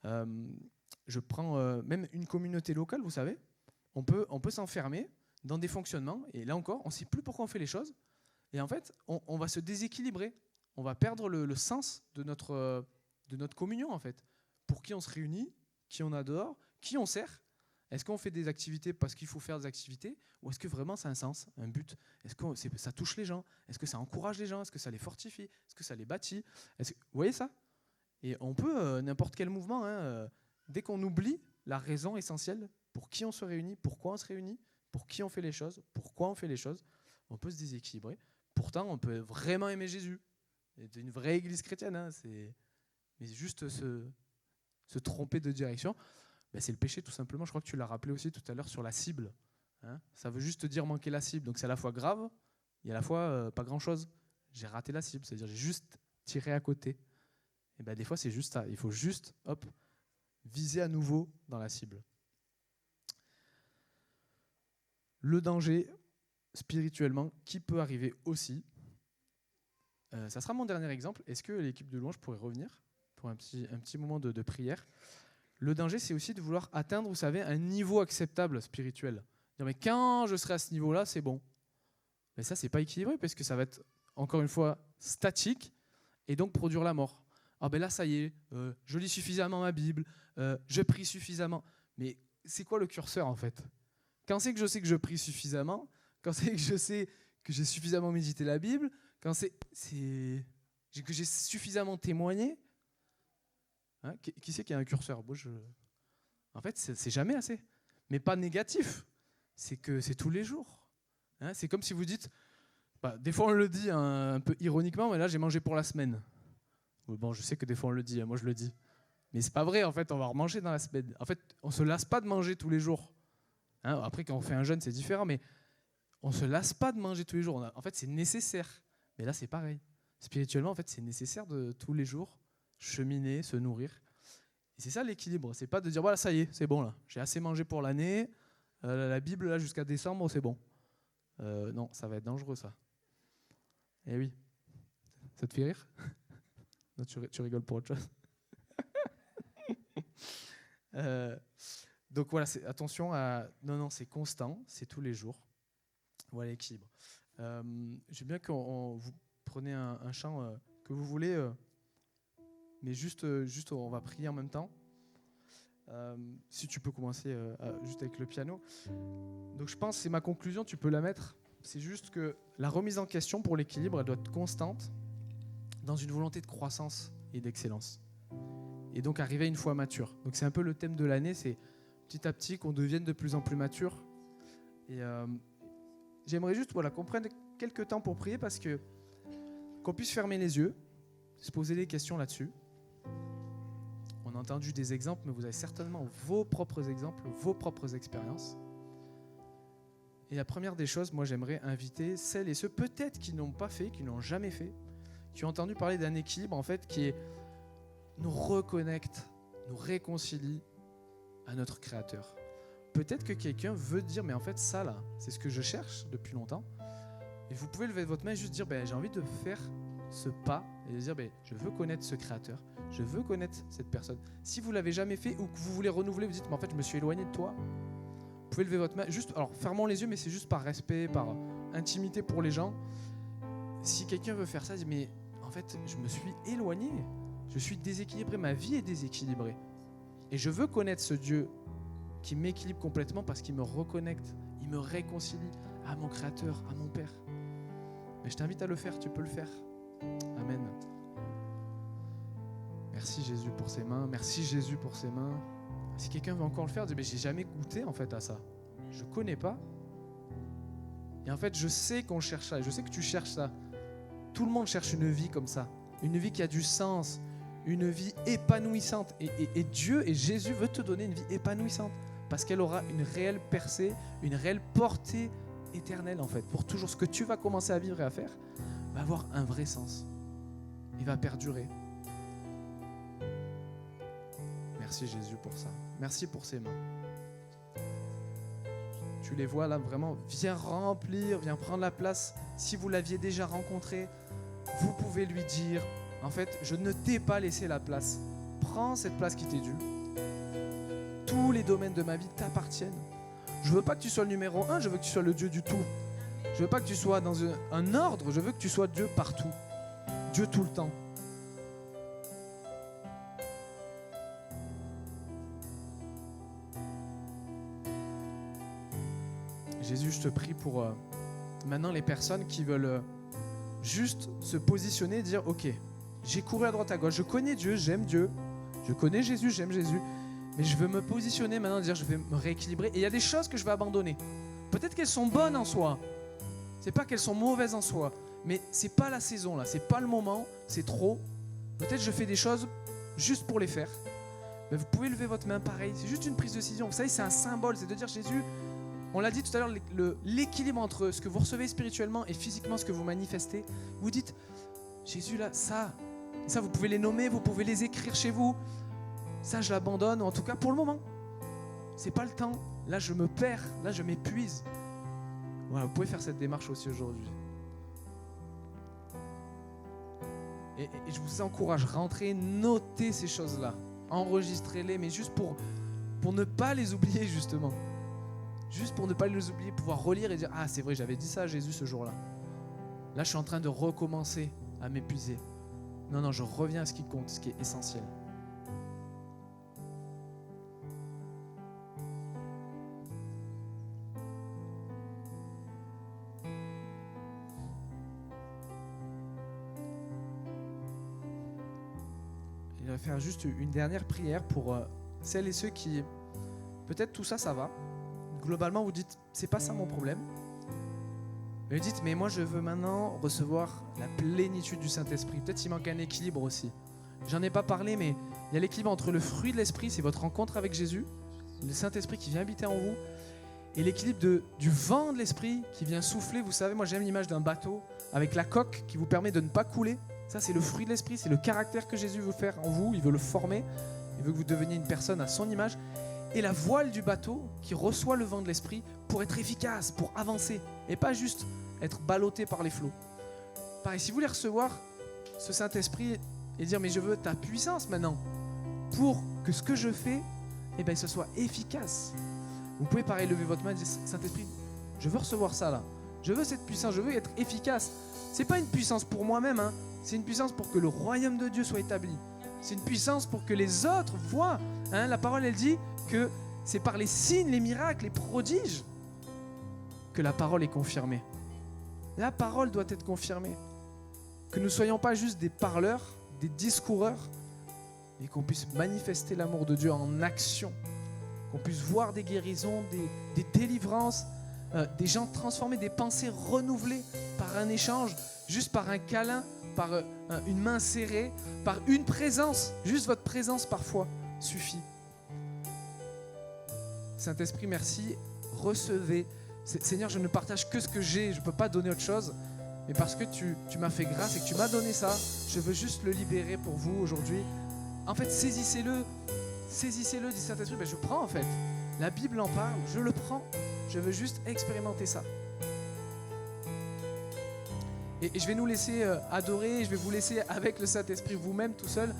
Je prends même une communauté locale, vous savez, on peut s'enfermer dans des fonctionnements, et là encore, on ne sait plus pourquoi on fait les choses, et en fait, on va se déséquilibrer, on va perdre le sens de notre communion, en fait. Pour qui on se réunit, qui on adore, qui on sert. Est-ce qu'on fait des activités parce qu'il faut faire des activités, ou est-ce que vraiment ça a un sens, un but? Est-ce que ça touche les gens? Est-ce que ça encourage les gens? Est-ce que ça les fortifie? Est-ce que ça les bâtit? Vous voyez ça? Et on peut, n'importe quel mouvement, dès qu'on oublie la raison essentielle, pour qui on se réunit, pourquoi on se réunit, pour qui on fait les choses, pourquoi on fait les choses, on peut se déséquilibrer. Pourtant, on peut vraiment aimer Jésus. C'est une vraie église chrétienne, mais juste se tromper de direction, c'est le péché tout simplement. Je crois que tu l'as rappelé aussi tout à l'heure sur la cible. Ça veut juste dire manquer la cible. Donc c'est à la fois grave et à la fois pas grand-chose. J'ai raté la cible, c'est-à-dire j'ai juste tiré à côté. Et des fois c'est juste ça. Il faut juste viser à nouveau dans la cible. Le danger spirituellement qui peut arriver aussi. Ça sera mon dernier exemple. Est-ce que l'équipe de louange pourrait revenir pour un petit moment de prière? Le danger, c'est aussi de vouloir atteindre, vous savez, un niveau acceptable spirituel. Dire, mais quand je serai à ce niveau-là, c'est bon. Mais ça, c'est pas équilibré parce que ça va être, encore une fois, statique et donc produire la mort. Là, ça y est, je lis suffisamment ma Bible, je prie suffisamment. Mais c'est quoi le curseur, en fait? Quand c'est que je sais que je prie suffisamment? Quand c'est que je sais que j'ai suffisamment médité la Bible? Quand c'est que j'ai suffisamment témoigné? Qui c'est qui a un curseur? En fait, c'est jamais assez. Mais pas négatif. C'est que c'est tous les jours. C'est comme si vous dites, des fois on le dit un peu ironiquement, mais là j'ai mangé pour la semaine. Bon, je sais que des fois on le dit, moi je le dis. Mais c'est pas vrai, en fait, on va remanger dans la semaine. En fait, on se lasse pas de manger tous les jours. Après, quand on fait un jeûne, c'est différent, mais on se lasse pas de manger tous les jours. En fait, c'est nécessaire. Mais là, c'est pareil. Spirituellement, en fait, c'est nécessaire de tous les jours cheminer, se nourrir. Et c'est ça l'équilibre. C'est pas de dire voilà, ça y est, c'est bon là. J'ai assez mangé pour l'année. La Bible là jusqu'à décembre, c'est bon. Non, ça va être dangereux ça. Eh oui. Ça te fait rire? Non, tu rigoles pour autre chose. Donc voilà, attention à. Non, c'est constant, c'est tous les jours. Voilà l'équilibre. J'aime bien que vous preniez un chant que vous voulez. Mais juste, on va prier en même temps. Si tu peux commencer juste avec le piano. Donc je pense, c'est ma conclusion, tu peux la mettre. C'est juste que la remise en question pour l'équilibre, elle doit être constante dans une volonté de croissance et d'excellence. Et donc arriver une fois mature. Donc c'est un peu le thème de l'année, c'est petit à petit qu'on devienne de plus en plus mature. Et j'aimerais juste qu'on prenne quelques temps pour prier parce que qu'on puisse fermer les yeux, se poser des questions là-dessus. On a entendu des exemples, mais vous avez certainement vos propres exemples, vos propres expériences. Et la première des choses, moi j'aimerais inviter celles et ceux peut-être qui n'ont pas fait, qui n'ont jamais fait, qui ont entendu parler d'un équilibre en fait qui nous reconnecte, nous réconcilie à notre Créateur. Peut-être que quelqu'un veut dire, mais en fait ça là, c'est ce que je cherche depuis longtemps. Et vous pouvez lever votre main et juste dire, j'ai envie de faire ce pas et de dire, je veux connaître ce Créateur, je veux connaître cette personne. Si vous ne l'avez jamais fait ou que vous voulez renouveler, vous dites, mais en fait je me suis éloigné de toi. Vous pouvez lever votre main, juste, alors fermons les yeux, mais c'est juste par respect, par intimité pour les gens. Si quelqu'un veut faire ça, dit, mais en fait je me suis éloigné, je suis déséquilibré, ma vie est déséquilibrée. Et je veux connaître ce Dieu qui m'équilibre complètement parce qu'il me reconnecte, il me réconcilie à mon Créateur, à mon Père. Mais je t'invite à le faire, tu peux le faire. Amen. Merci Jésus pour ses mains, merci Jésus pour ses mains. Si quelqu'un veut encore le faire, dis, j'ai jamais goûté en fait à ça. Je connais pas. Et en fait, je sais qu'on cherche ça, je sais que tu cherches ça. Tout le monde cherche une vie comme ça, une vie qui a du sens, une vie épanouissante. Et Dieu et Jésus veut te donner une vie épanouissante parce qu'elle aura une réelle percée, une réelle portée éternelle en fait. Pour toujours, ce que tu vas commencer à vivre et à faire va avoir un vrai sens. Il va perdurer. Merci Jésus pour ça. Merci pour ces mains. Tu les vois là vraiment, viens remplir, viens prendre la place. Si vous l'aviez déjà rencontré, vous pouvez lui dire, en fait, je ne t'ai pas laissé la place. Prends cette place qui t'est due. Tous les domaines de ma vie t'appartiennent. Je ne veux pas que tu sois le numéro 1, je veux que tu sois le Dieu du tout. Je ne veux pas que tu sois dans un ordre, je veux que tu sois Dieu partout. Dieu tout le temps. Jésus, je te prie pour maintenant les personnes qui veulent juste se positionner et dire « Ok, j'ai couru à droite à gauche, je connais Dieu, j'aime Dieu, je connais Jésus, j'aime Jésus, mais je veux me positionner maintenant et dire je vais me rééquilibrer. Et il y a des choses que je vais abandonner. Peut-être qu'elles sont bonnes en soi, c'est pas qu'elles sont mauvaises en soi, mais c'est pas la saison là, c'est pas le moment, c'est trop. Peut-être je fais des choses juste pour les faire. Mais vous pouvez lever votre main pareil, c'est juste une prise de décision. Vous savez, c'est un symbole, c'est de dire Jésus, on l'a dit tout à l'heure, l'équilibre entre ce que vous recevez spirituellement et physiquement ce que vous manifestez. Vous dites, Jésus là, ça vous pouvez les nommer, vous pouvez les écrire chez vous. Ça je l'abandonne, en tout cas pour le moment. C'est pas le temps, là je me perds, là je m'épuise. Voilà, vous pouvez faire cette démarche aussi aujourd'hui. Et je vous encourage, rentrez, notez ces choses-là, enregistrez-les, mais juste pour ne pas les oublier justement. Juste pour ne pas les oublier, pouvoir relire et dire « Ah, c'est vrai, j'avais dit ça à Jésus ce jour-là. Là, je suis en train de recommencer à m'épuiser. Non, je reviens à ce qui compte, ce qui est essentiel. » Il va faire juste une dernière prière pour celles et ceux qui... Peut-être tout ça, ça va. Globalement, vous dites, c'est pas ça mon problème. Et vous dites, mais moi je veux maintenant recevoir la plénitude du Saint-Esprit. Peut-être qu'il manque un équilibre aussi. J'en ai pas parlé, mais il y a l'équilibre entre le fruit de l'Esprit, c'est votre rencontre avec Jésus, le Saint-Esprit qui vient habiter en vous, et l'équilibre du vent de l'Esprit qui vient souffler. Vous savez, moi j'aime l'image d'un bateau avec la coque qui vous permet de ne pas couler. Ça, c'est le fruit de l'Esprit, c'est le caractère que Jésus veut faire en vous. Il veut le former, il veut que vous deveniez une personne à son image. Et la voile du bateau qui reçoit le vent de l'Esprit pour être efficace, pour avancer, et pas juste être ballotté par les flots. Pareil, si vous voulez recevoir ce Saint-Esprit et dire « Mais je veux ta puissance maintenant pour que ce que je fais, ce soit efficace. » Vous pouvez pareil lever votre main et dire « Saint-Esprit, je veux recevoir ça là. Je veux cette puissance, je veux être efficace. » C'est pas une puissance pour moi-même, hein. C'est une puissance pour que le royaume de Dieu soit établi. C'est une puissance pour que les autres voient. Hein, la parole, elle dit que c'est par les signes, les miracles, les prodiges que la parole est confirmée. La parole doit être confirmée. Que nous ne soyons pas juste des parleurs, des discoureurs, mais qu'on puisse manifester l'amour de Dieu en action. Qu'on puisse voir des guérisons, des délivrances, des gens transformés, des pensées renouvelées par un échange, juste par un câlin, par une main serrée, par une présence. Juste votre présence parfois suffit. Saint-Esprit, merci. Recevez. Seigneur, je ne partage que ce que j'ai. Je ne peux pas donner autre chose. Mais parce que tu m'as fait grâce et que tu m'as donné ça, je veux juste le libérer pour vous aujourd'hui. En fait, saisissez-le. Saisissez-le, dit Saint-Esprit. Je prends en fait. La Bible en parle. Je le prends. Je veux juste expérimenter ça. Et je vais nous laisser adorer. Je vais vous laisser avec le Saint-Esprit vous-même tout seul.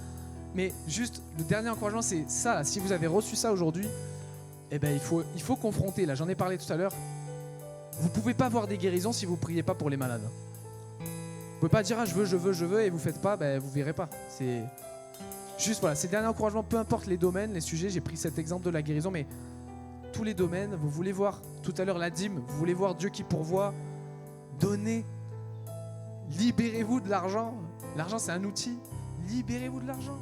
Mais juste, le dernier encouragement, c'est ça. Là. Si vous avez reçu ça aujourd'hui, il faut confronter. Là, j'en ai parlé tout à l'heure. Vous ne pouvez pas voir des guérisons si vous ne priez pas pour les malades. Vous ne pouvez pas dire « je veux » et vous ne faites pas, vous ne verrez pas. C'est juste, voilà, c'est le dernier encouragement, peu importe les domaines, les sujets. J'ai pris cet exemple de la guérison, mais tous les domaines, vous voulez voir tout à l'heure la dîme, vous voulez voir Dieu qui pourvoit, donnez, libérez-vous de l'argent. L'argent, c'est un outil. Libérez-vous de l'argent.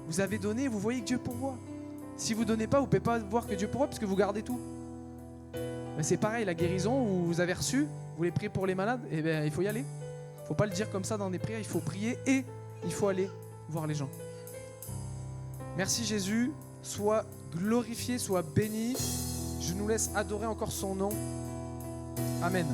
Vous avez donné, vous voyez que Dieu pourvoit. Si vous ne donnez pas, vous ne pouvez pas voir que Dieu pourvoit parce que vous gardez tout. Mais c'est pareil, la guérison, vous avez reçu, vous voulez prier pour les malades, il faut y aller. Il ne faut pas le dire comme ça dans des prières, il faut prier et il faut aller voir les gens. Merci Jésus, sois glorifié, sois béni. Je nous laisse adorer encore son nom. Amen.